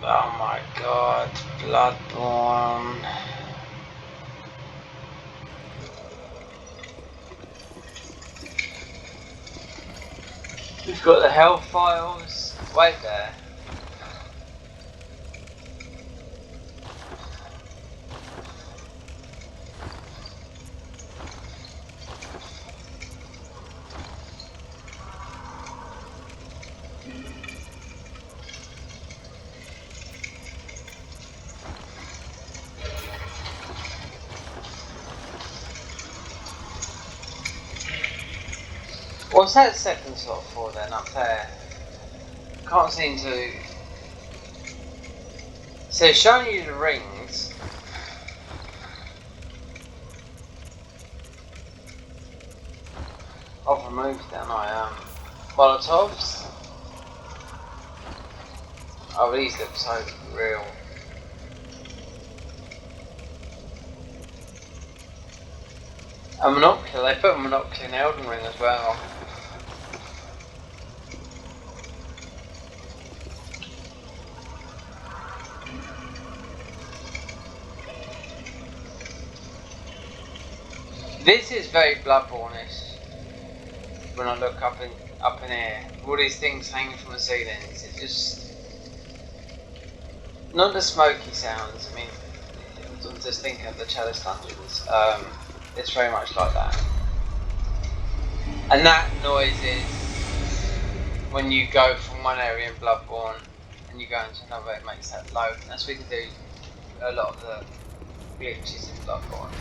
Oh my god, Bloodborne. We've got the health files. Wait there. What's that second slot for then up there? Can't seem to. So it's showing you the rings. I've removed them, Molotovs. Oh, these look so real. A monocular, they put a monocular in Elden Ring as well. This is very Bloodborne-ish. When I look up in here, all these things hanging from the ceilings, it's just not the smoky sounds. I mean, I'm just thinking of the Chalice dungeons. It's very much like that, and that noise is when you go from one area in Bloodborne and you go into another. It makes that load, and that's what you can do a lot of the glitches in Bloodborne.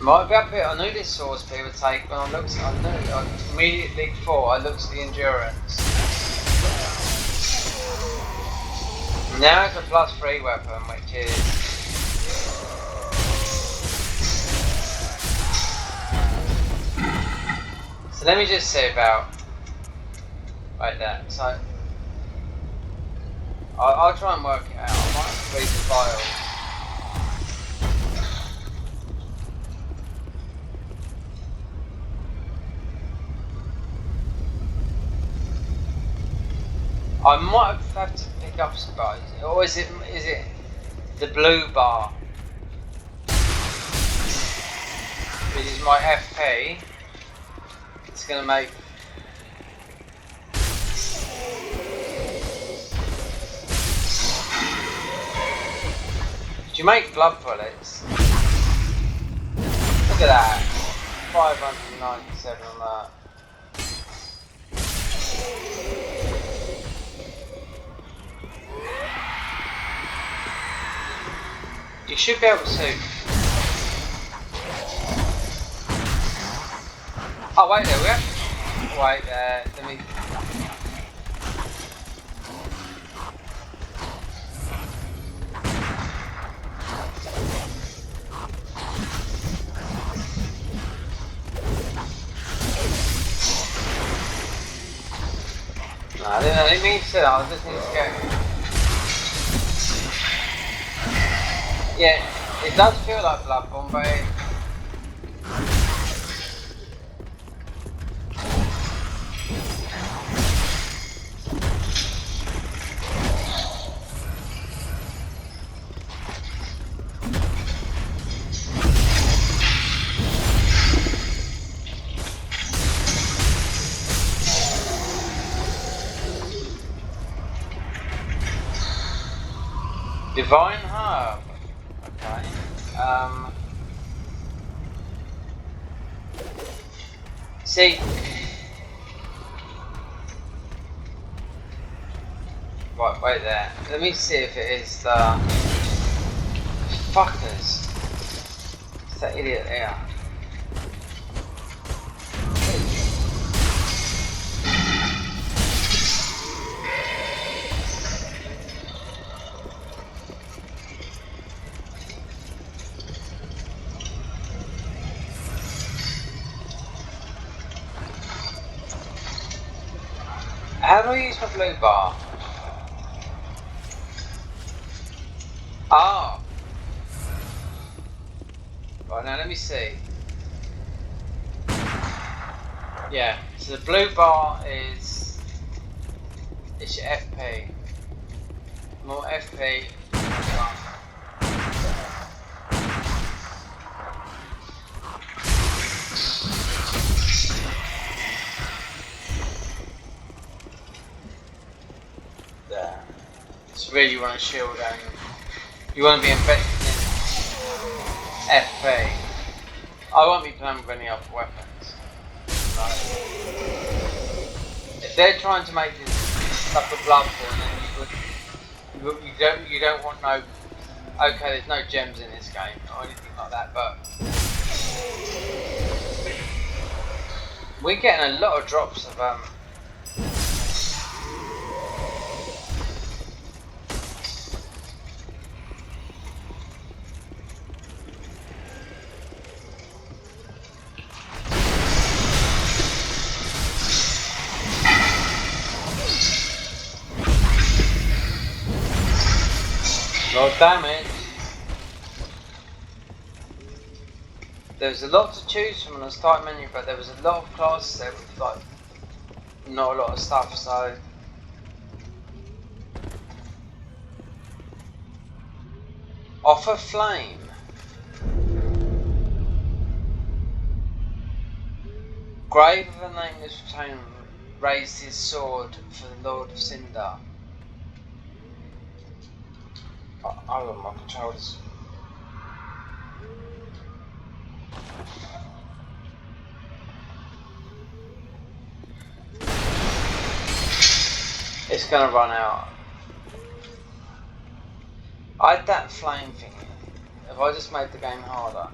Might be a bit. I knew this sword spear would take when I looked. I immediately thought I looked at the endurance. Now it's a +3 weapon, which is. So let me just say about like that. So I'll try and work it out. I might have to read the file. I might have to pick up some bars, or is it the blue bar, which is my FP? It's gonna make. Do you make blood bullets? Look at that, 597 on that. You should be able to. Oh, wait there, we have. Wait there, let me. No, I didn't mean to say that, I just need to go. Yeah, it does feel like Bloodborne, but Divine Herb. Okay. See. Right, wait there. Let me see if it is the fuckers. It's that idiot there. How do I use my blue bar? Oh! Right, now let me see. Yeah, so the blue bar is... it's your FP. More FP. There. It's really you want to shield and you want to be invested in FP. I won't be playing with any other weapons. Right. If they're trying to make this like a Bloodborne, then you don't want no. Okay, there's no gems in this game or anything like that, but we're getting a lot of drops of no damage. There's a lot to choose from on the start menu, but there was a lot of classes there with like not a lot of stuff, so offer flame. Grave of a nameless retainer raised his sword for the Lord of Cinder. Hold on, my controllers. It's gonna run out. I had that flame thing. If I just made the game harder.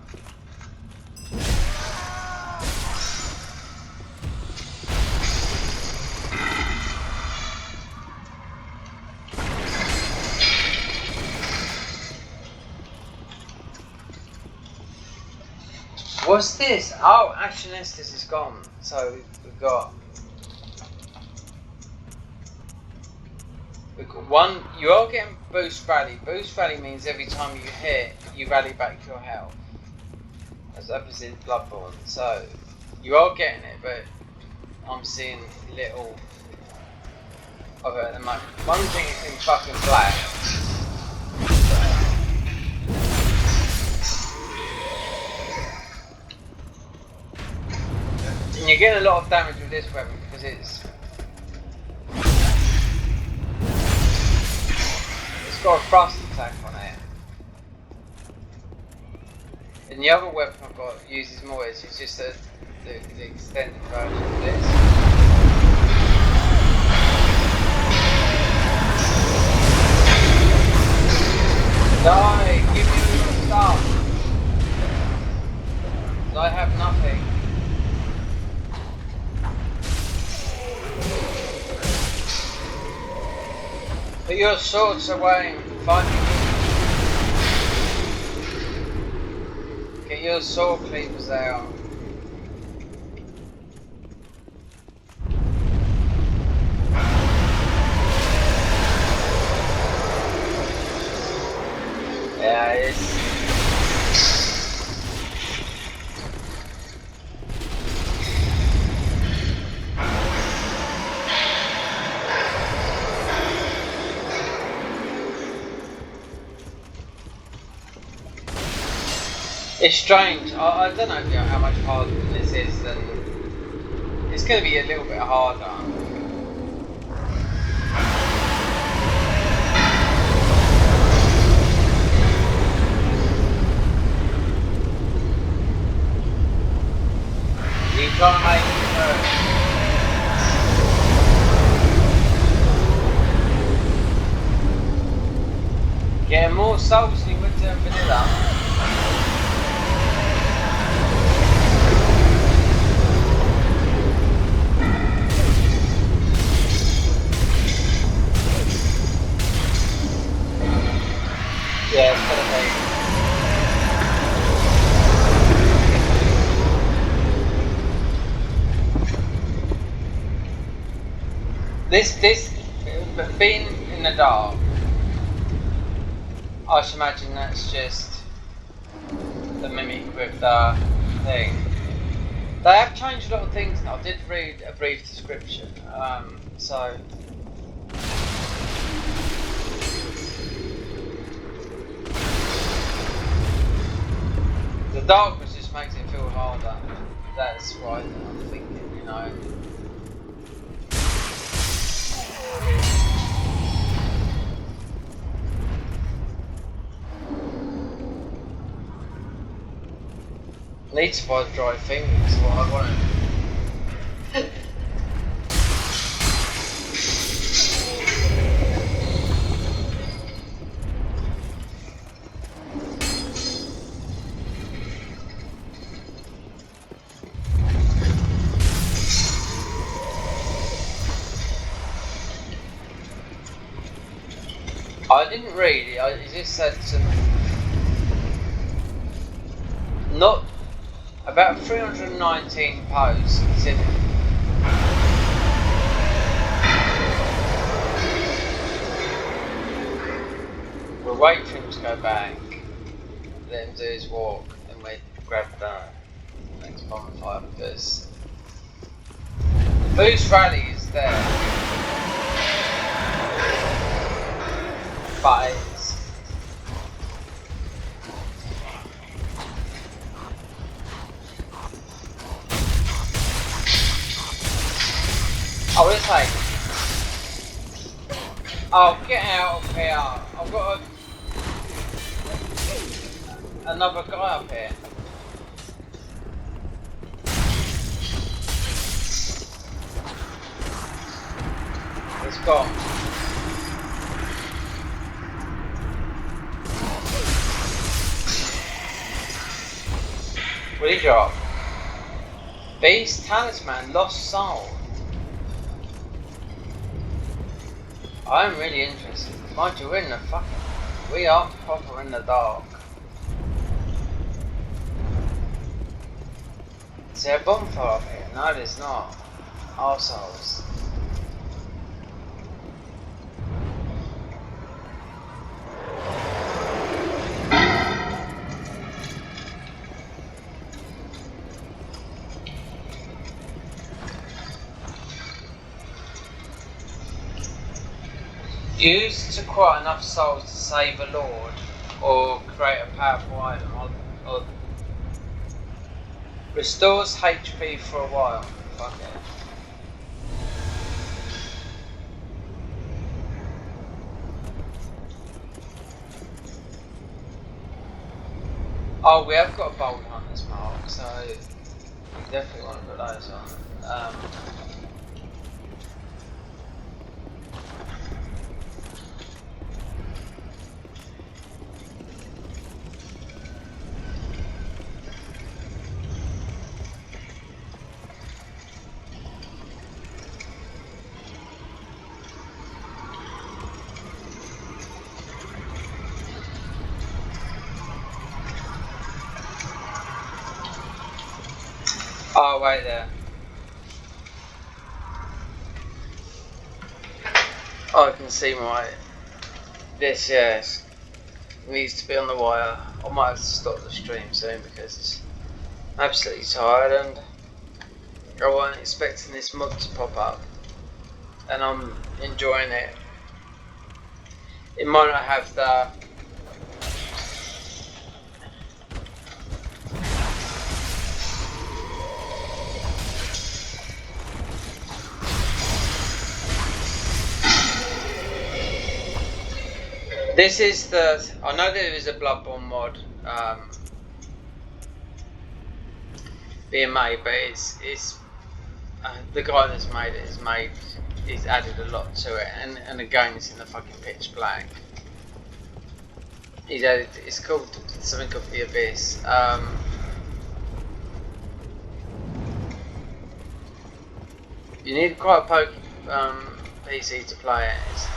What's this? Oh, Action Estes is gone. So we've got one. You are getting boost rally. Boost rally means every time you hit, you rally back your health. As opposite in Bloodborne. So you are getting it, but I'm seeing little of it at the moment. One thing is in fucking black. And you're getting a lot of damage with this weapon because it's got a thrust attack on it. And the other weapon I've got uses more, it's just the extended version of this. Die! Give me your stuff! I have nothing. Put your swords away and fight me. Get your sword cleavers out. Yeah, it's... It's strange. I don't know how much harder this is, and it's going to be a little bit harder. You trying to make it hurt. Getting more souls than you would do in vanilla. Yeah, it's gonna be. This being in the dark, I should imagine that's just the mimic with the thing. They have changed a lot of things now. I did read a brief description, so. The darkness just makes it feel harder. That's right, I'm thinking, you know. Need to buy dry fingers, what I want. I didn't read it, it just said some... Not... About 319 posts in... We'll wait for him to go back, let him do his walk, and we grab the next bonfire because... Boost Rally is there. But it's... Oh, it's like... Oh, get out of here! I've got another guy up here. It's gone. What did you drop? Beast Talisman, Lost Soul. I'm really interested. Mind you, we're in the fucking... We are proper in the dark. Is there a bonfire up here? No, there's not. Arseholes. Use to acquire enough souls to save a lord, or create a powerful item, or restores HP for a while. Fuck it. Oh, we have got a bold hunter's mark, so we definitely want to put those on. Oh wait there. Oh, I can see my this, yes, needs to be on the wire. I might have to stop the stream soon because it's absolutely tired and I wasn't expecting this mod to pop up, and I'm enjoying it. It might not have the this is the, I know there is a Bloodborne mod being made, but it's the guy that's made it he's added a lot to it, and again it's in the fucking pitch black. He's added, it's called something called the Abyss. You need quite a PC to play it.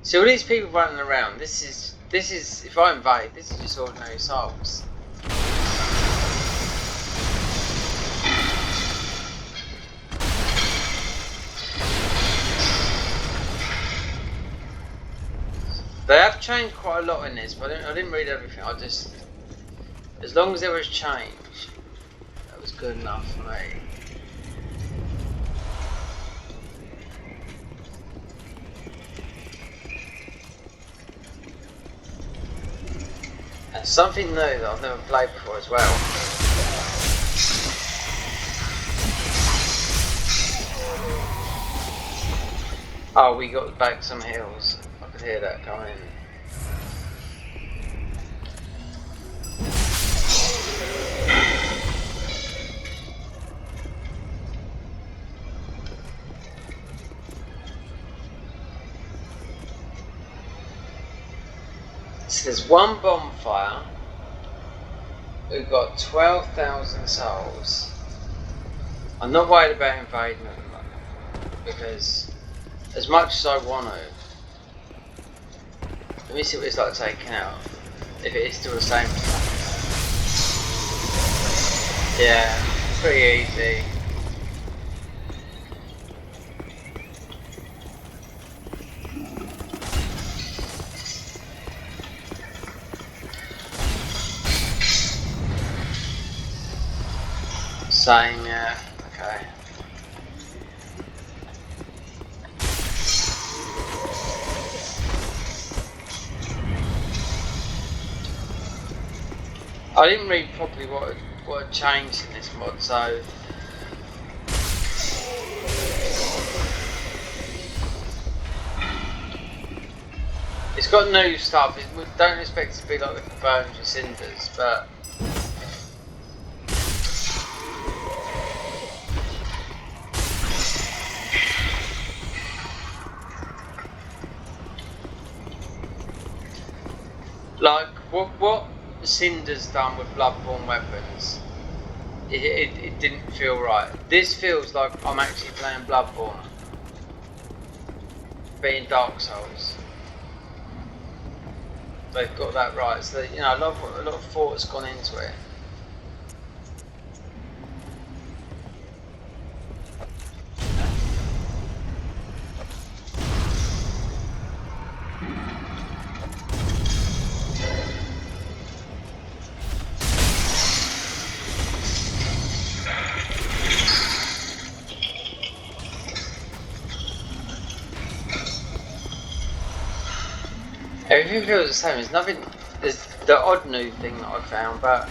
So all these people running around, this is if I invade, this is just ordinary souls. They have changed quite a lot in this, but I didn't read everything. I just, as long as there was change, that was good enough for me. And something new that I've never played before as well. Oh, we got back some hills. I could hear that coming. So there's one bonfire. We've got 12,000 souls. I'm not worried about invading at the moment because, as much as I want to, let me see what it's like taking out. If it is still the same. Yeah, pretty easy. Same, yeah, okay. I didn't read properly what had changed in this mod, so it's got new stuff. We don't expect it to be like the Bones or Cinders, but like what Cinder's done with Bloodborne weapons, it didn't feel right. This feels like I'm actually playing Bloodborne, being Dark Souls. They've got that right, so you know, a lot of thought has gone into it. Everything feels the same. There's nothing. There's the odd new thing that I found, but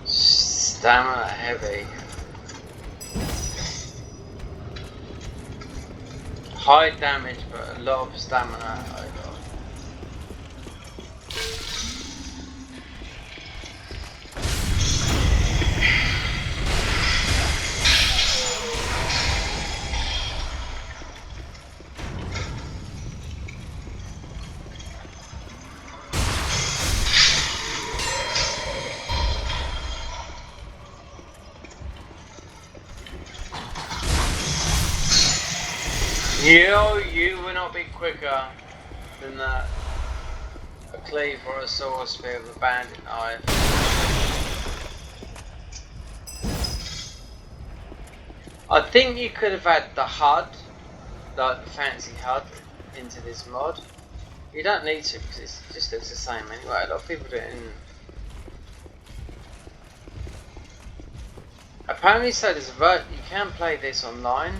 stamina heavy. High damage, but a lot of stamina. You will not be quicker than a cleave or a sword spear with a bandit knife. I think you could have had the HUD, like the fancy HUD, into this mod. You don't need to because it just looks the same anyway. A lot of people do it in. Apparently, so there's you can play this online.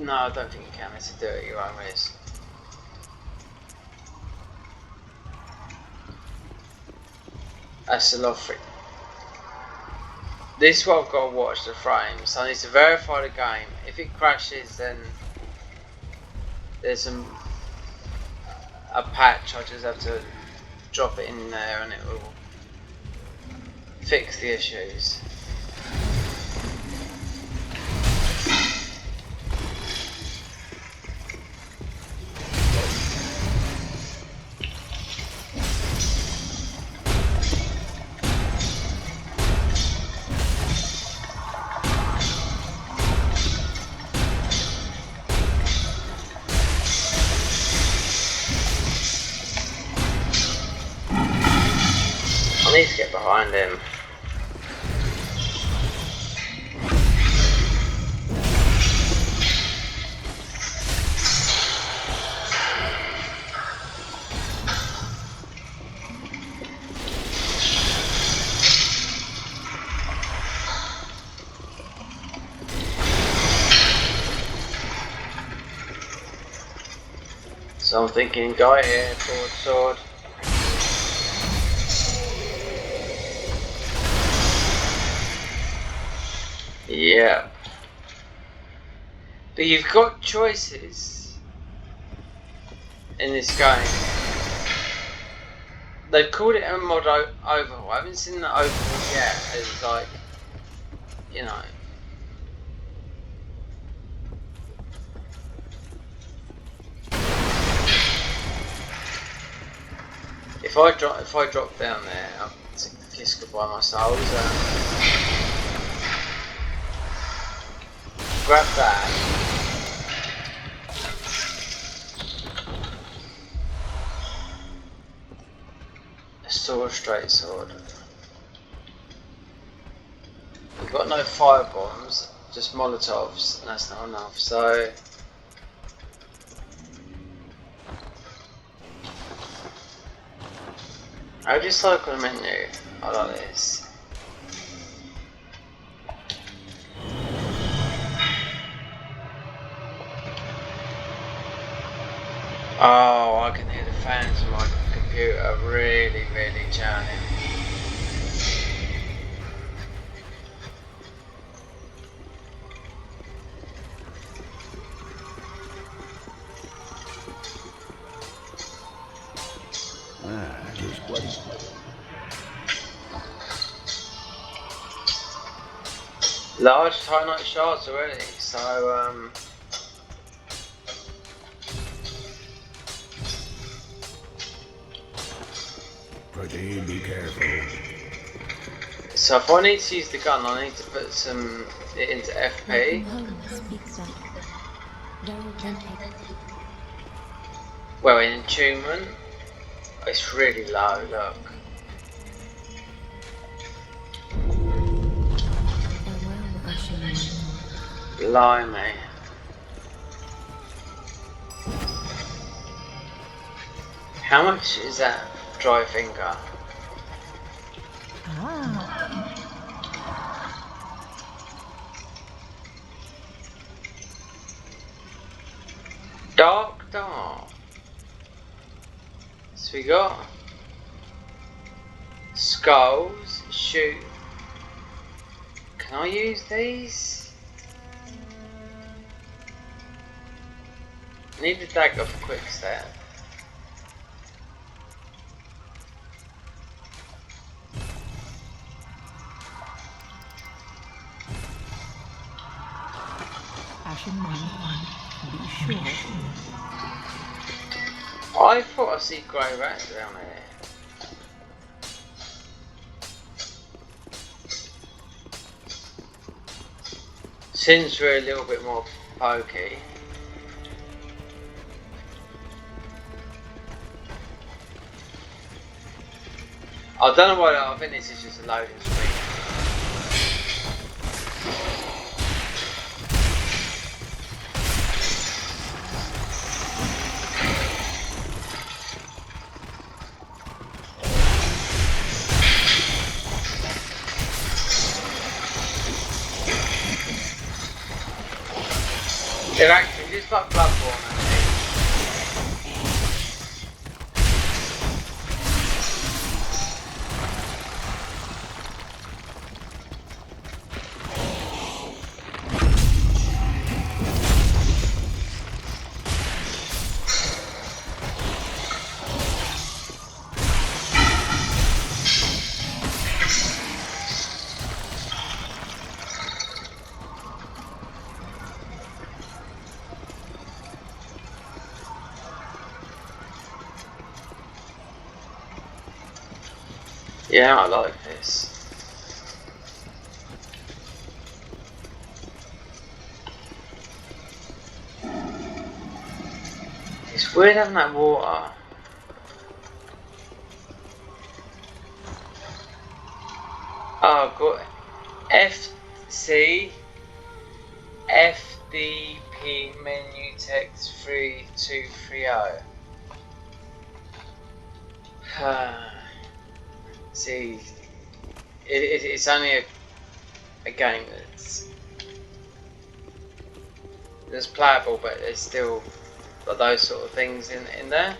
No, I don't think you can. Let's do it at your own risk. That's a lot of free. This is what I've got to watch the frames. So I need to verify the game. If it crashes, then there's a patch. I just have to drop it in there, and it will fix the issues. I need to get behind him. So I'm thinking, guy here, forward sword. Yeah. But you've got choices in this game. They've called it a mod overhaul. I haven't seen the overhaul yet as like, you know. If I drop down there, I'll kiss goodbye my souls. Grab that. A sword, straight sword. We've got no fire bombs, just Molotovs, and that's not enough. So. I just cycle the menu. I like this. Oh, I can hear the fans on my computer really churning. Large Titanite shards already, so Pretty, be careful. so if I need to use the gun, I need to put it into FP. Well, in attunement, it's really low. Look. Blimey. How much is that dry finger? Dark. So we got skulls, shoot. Can I use these? I need the dagger for quick step. Ashen 1, be sure. I thought I see grey rats down here. Since we're a little bit more pokey. I don't know why, I think this is just a loading screen. They're actually just like Bloodborne. Yeah, I like this. It's weird having that water. Oh, I've got FC FDP menu text 3230. See, it's only a game that's playable, but there's still got those sort of things in there.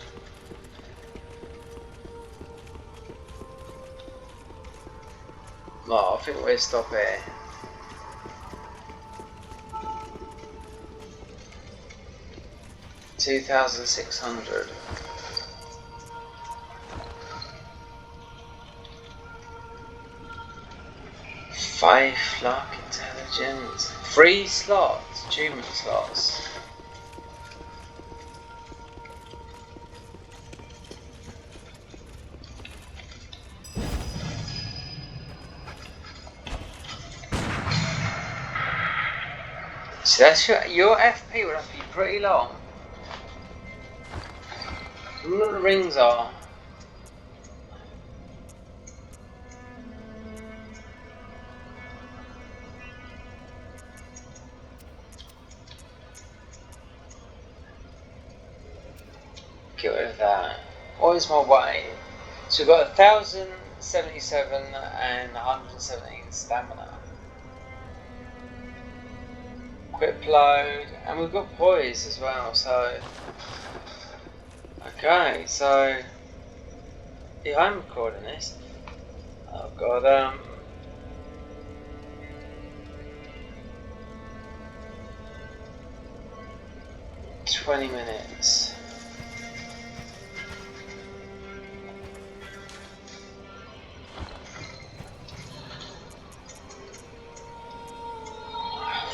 Well, I think we'll stop here. $2,600. 5 luck intelligence. 3 slots, achievement slots. So that's your FP would have to be pretty long. I wonder what the rings are. Get rid of that. What is my weight? So we've got 1,077 and 117 stamina. Quick load, and we've got poise as well, so okay, so yeah, I'm recording this. I've got 20 minutes.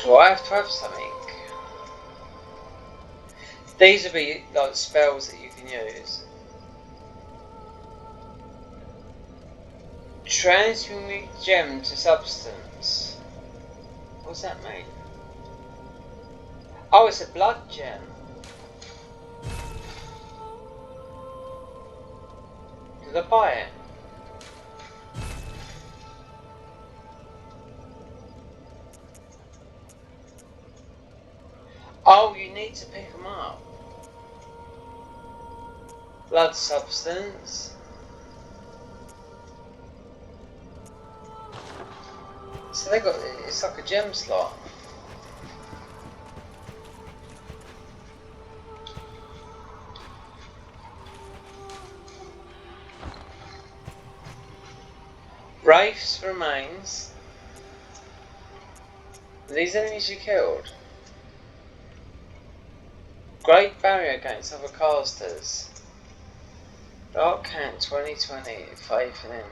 Do I have to have something? These would be like spells that you can use. Transmute gem to substance. What does that mean? Oh, it's a blood gem. Did I buy it? Oh, you need to pick them up. Blood substance. So they got, it's like a gem slot. Wraith's remains. Are these enemies you killed? Great barrier against other casters. Dark Hand 2020, faith in him.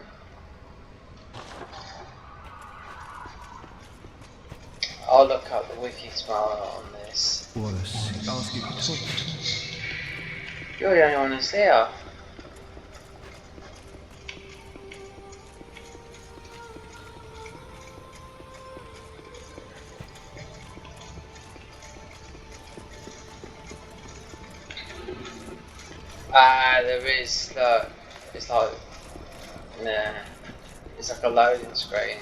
I'll look up the wiki tomorrow on this. What a sick ask you to talk. You're the only one that's here. Ah, there is. It's like, yeah, it's like a loading screen.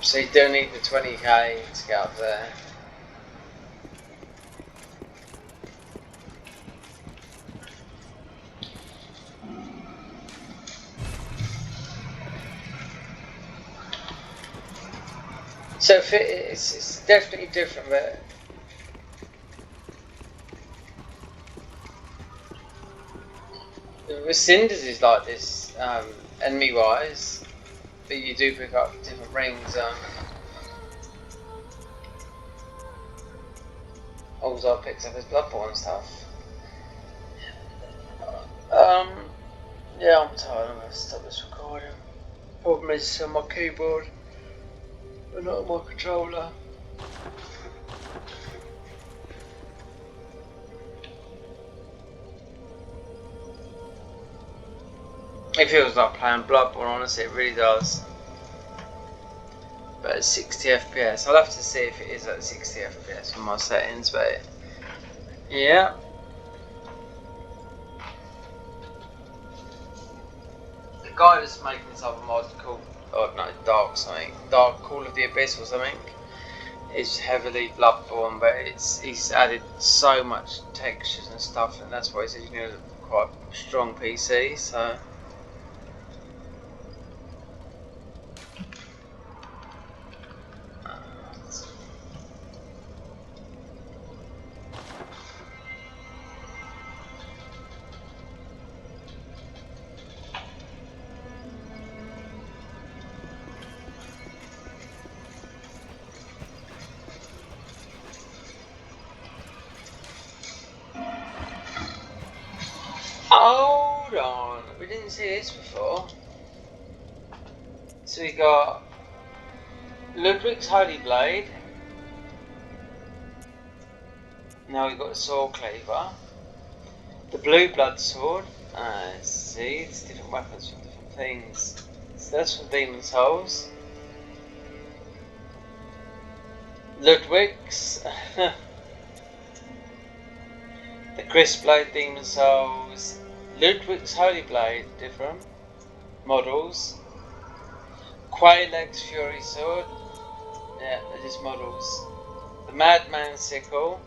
So you do need the 20k to get up there. So it's definitely different, but with Cinders is like this, enemy wise, but you do pick up different rings. Also I picked up his Bloodborne stuff. Yeah, I'm tired. I'm gonna stop this recording. Problem is it's on my keyboard, but not on my controller. It feels like playing Bloodborne, honestly, it really does. But it's 60 FPS. I'll have to see if it is at 60 FPS for my settings, but yeah. The guy that's making this other mod called, oh no, Dark something, Dark Call of the Abyss or something, is heavily Bloodborne, but he's added so much textures and stuff, and that's why he says you need a quite strong PC, so. Hold on, we didn't see this before. So we got Ludwig's Holy Blade. Now we've got the Sword Cleaver. The Blue Blood Sword. See, it's different weapons for different things. So that's from Demon Souls. Ludwig's. The Crisp Blade, Demon Souls. Ludwig's Holy Blade, different models. Quaileg's Fury Sword. Yeah, they're just models. The Madman's Sickle.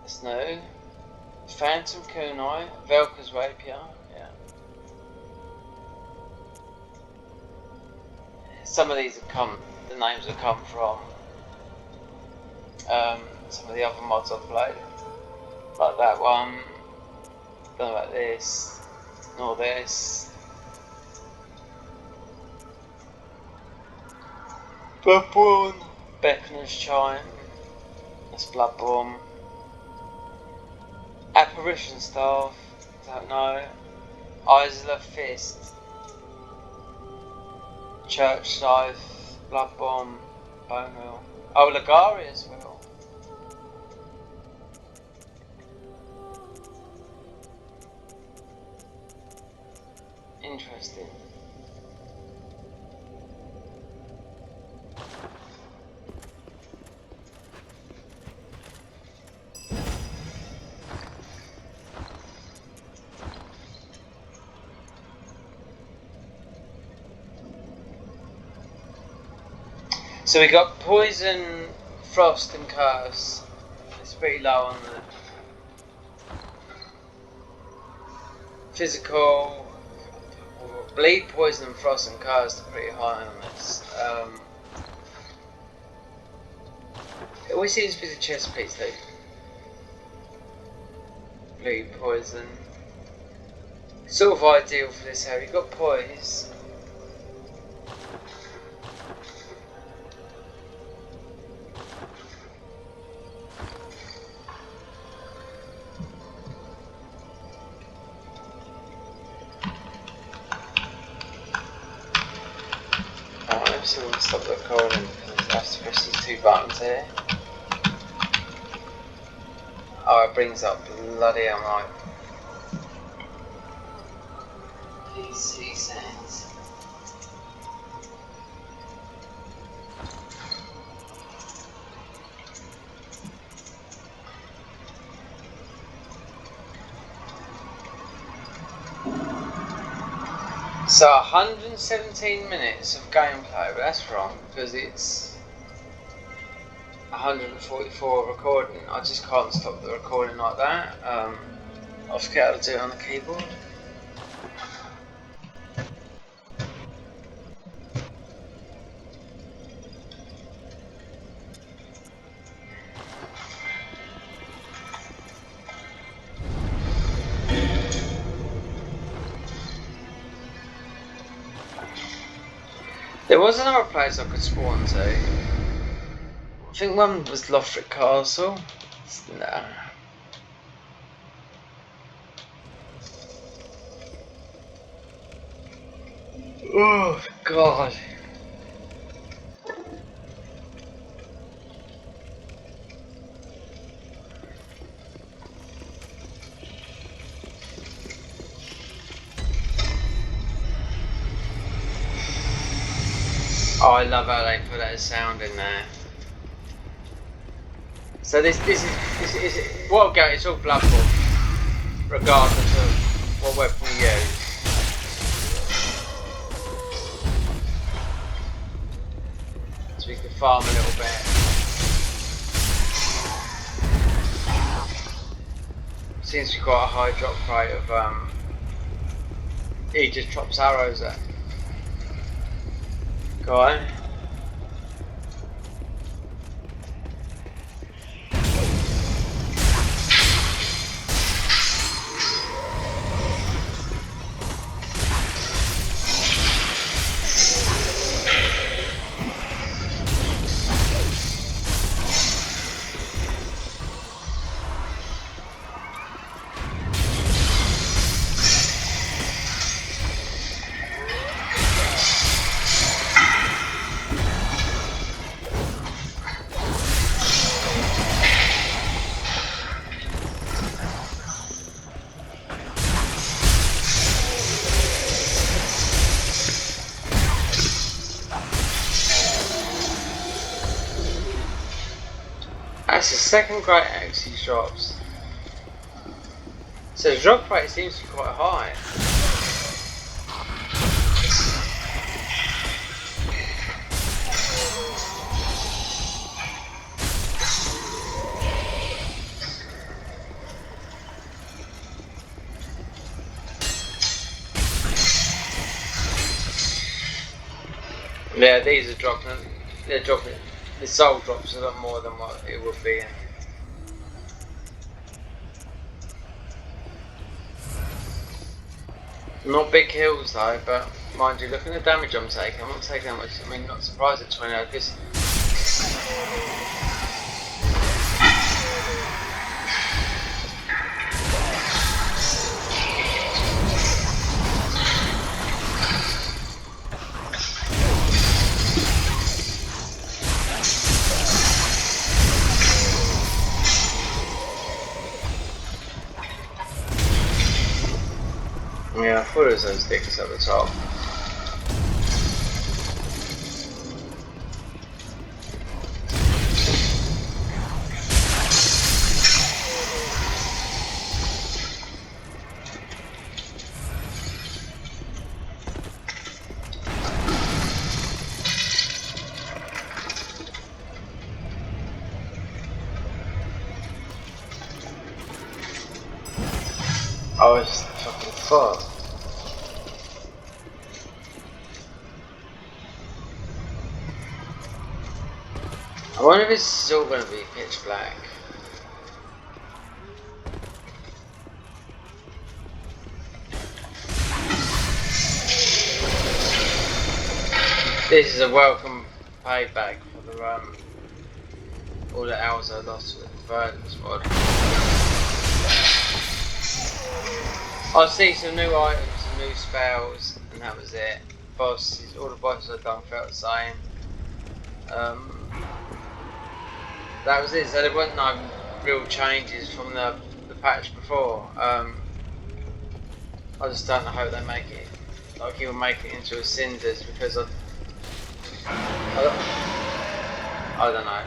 That's new. Phantom Kunai. Velka's Rapier. Yeah. Some of these have come, the names have come from some of the other mods I've played. Like that one. Don't know about this. Nor this. Bloodborne. Beckoner's Chime. That's Bloodborne. Apparition Staff. Don't know. Isla Fist. Church Scythe. Bloodborne. Bone Wheel. Oh, Ligarius Wheel. Interesting. So we got Poison, Frost and Curse. It's pretty low on the physical. Bleed, Poison and Frost and Curse are pretty high on this. It always seems to be the chest piece though. Bleed, Poison. Sort of ideal for this area. You've got Poise. So we'll stop the recording because I have to press these two buttons here. Oh, it brings up bloody hell, right. PC settings. So 117 minutes of gameplay, but that's wrong because it's 144 recording. I just can't stop the recording like that. I forget how to do it on the keyboard. There was another place I could spawn to. I think one was Lothric Castle. Nah. Oh god. Oh, I love how they put that sound in there. So this is what go? It's all Bloodborne, regardless of what weapon we use. So we can farm a little bit. Seems to be quite a high drop rate of he just drops arrows at. Go on. That's the second great axe he drops. So the drop rate seems to be quite high. Yeah, these are dropping. They're dropping. The soul drops a lot more than what it would be. Not big hills though, but mind you, look at the damage I'm taking. I'm not taking that much. I mean, not surprised at 20 because. Yeah, I thought it was those sticks at the top. Oh, it's fucking far. I wonder if it's still going to be pitch black. This is a welcome payback for the all the hours I lost with the Verdance mod. I see some new items, some new spells, and that was it. Bosses, all the bosses I've done felt the same. That was it, so there weren't no real changes from the patch before. I just don't know how they make it, like he'll make it into a Cinders, because I don't know.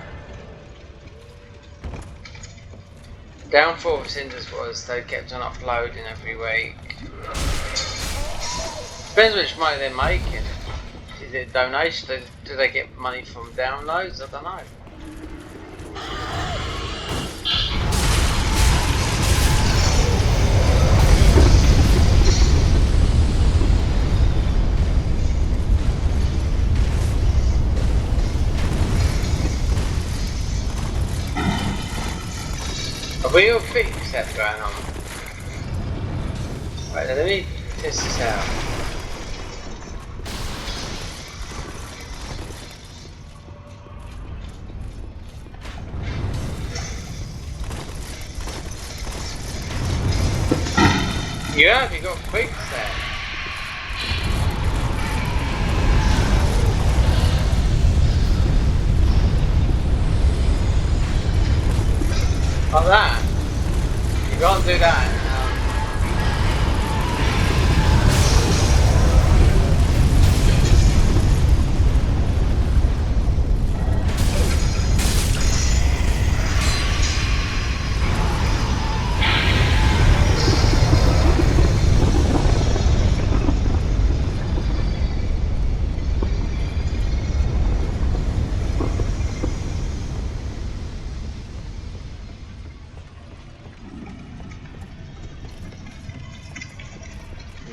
Downfall of Cinders was they kept on uploading every week. Depends which money they're making. Is it donation? Do they get money from downloads? I don't know. Have we all fixed that going on? Right, let me test this out. Yeah, you got quick set. Like that. You can't do that.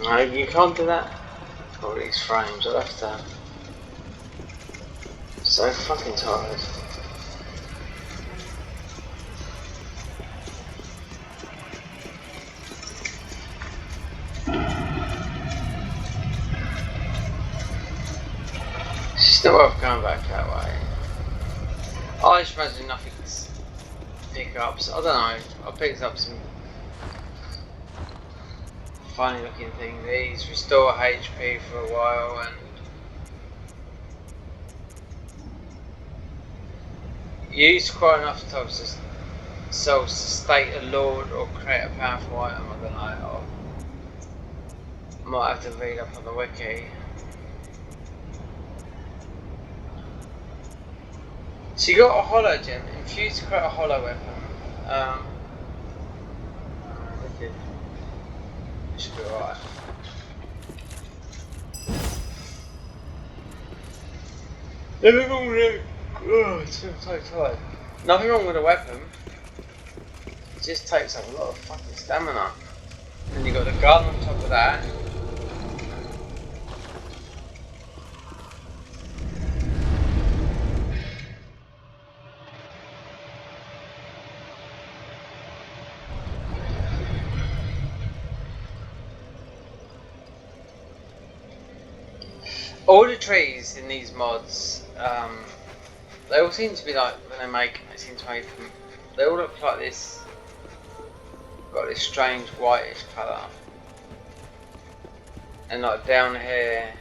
No, you can't do that. All these frames, I'll have to. So fucking tired. It's still worth going back that way. I just imagine nothing's pickups. I don't know. I picked up some funny looking thing. These restore HP for a while and use quite enough times to state a lord or create a powerful item. I don't know. I might have to read up on the wiki. So you got a hollow gem, infused to create a hollow weapon. Should be alright. Nothing wrong with it. Oh, it's so tired. Nothing wrong with a weapon. It just takes up a lot of fucking stamina. And you got the gun on top of that. All the trees in these mods, they all seem to be like, when they make, they seem to make them, they all look like this, got this strange whitish colour. And like down here,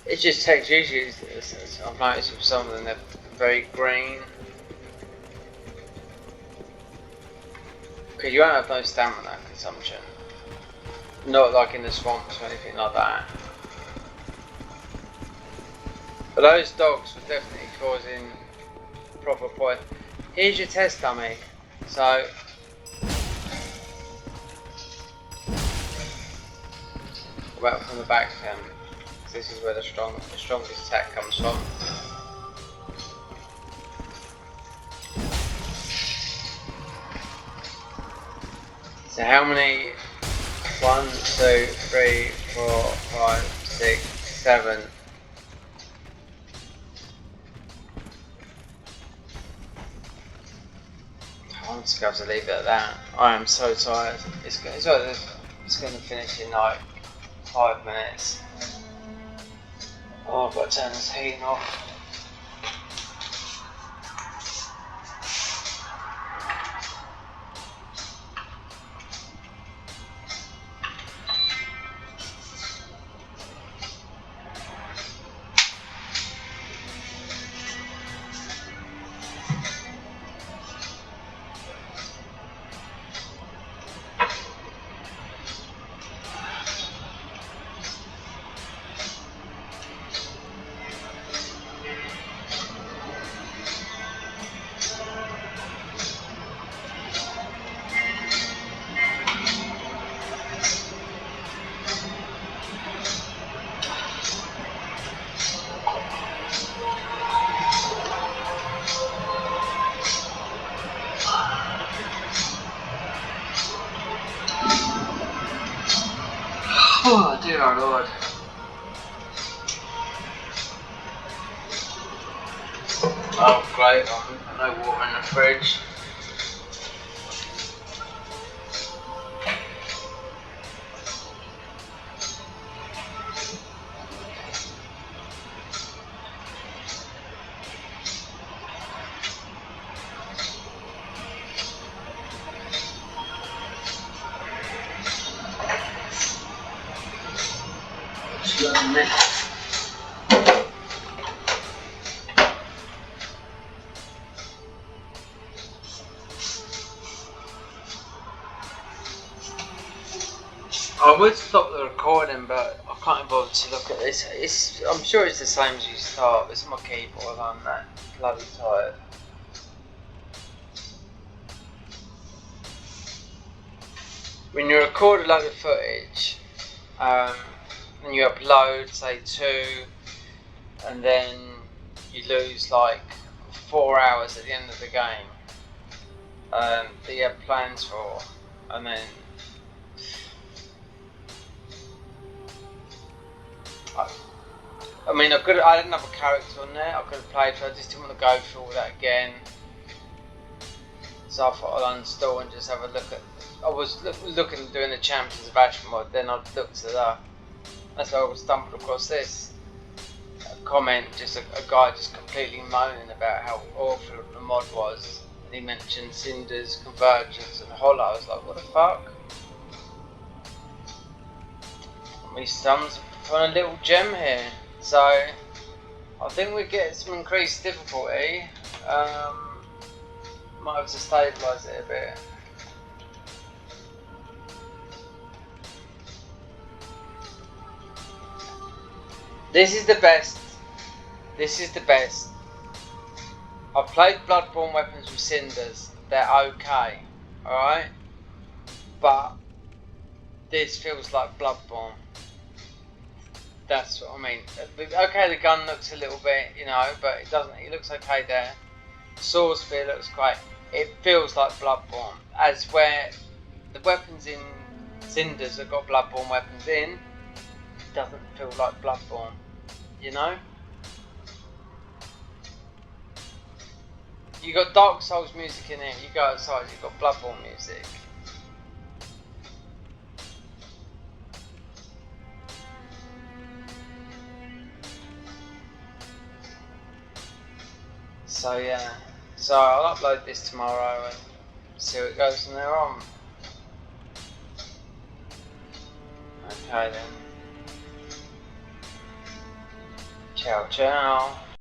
it just takes usually, I've noticed with some of them they're very green. Because you won't have no stamina consumption. Not like in the swamps or anything like that. But those dogs were definitely causing proper poison. Here's your test dummy. So go back from the back then. This is where the strongest attack comes from. So how many? 1, 2, 3, 4, 5, 6, 7. I'm just going to have to leave it at that. I am so tired. It's going to finish in like 5 minutes. Oh, I've got to turn this heating off. Oh dear Lord. Oh great, I've got no water in the fridge. I would stop the recording, but I can't bother to look at this. I'm sure it's the same as you start. It's my keyboard. I'm that bloody tired. When you record a load of footage, and you upload, say 2, and then you lose like 4 hours at the end of the game that you have plans for, and then I mean, I didn't have a character on there. I could have played, but I just didn't want to go through all that again. So I thought I'd uninstall and just have a look at. I was looking at doing the Champions of Ash mod. Then I looked at that. That's how I stumbled across this. A comment, just a guy just completely moaning about how awful the mod was. And he mentioned Cinders, Convergence, and Hollow. I was like, what the fuck? We stumbled on a little gem here. So I think we get some increased difficulty. Might have to stabilise it a bit. This is the best. This is the best. I've played Bloodborne weapons with Cinders. They're okay, alright? But this feels like Bloodborne. That's what I mean. Okay, the gun looks a little bit, you know, but it doesn't. It looks okay there. Sword spear looks great. It feels like Bloodborne, as where the weapons in Cinders have got Bloodborne weapons in. It doesn't feel like Bloodborne, you know. You got Darksouls music in it. You go outside, you've got Bloodborne music. So yeah, so I'll upload this tomorrow and see what goes from there on. Okay then. Ciao ciao.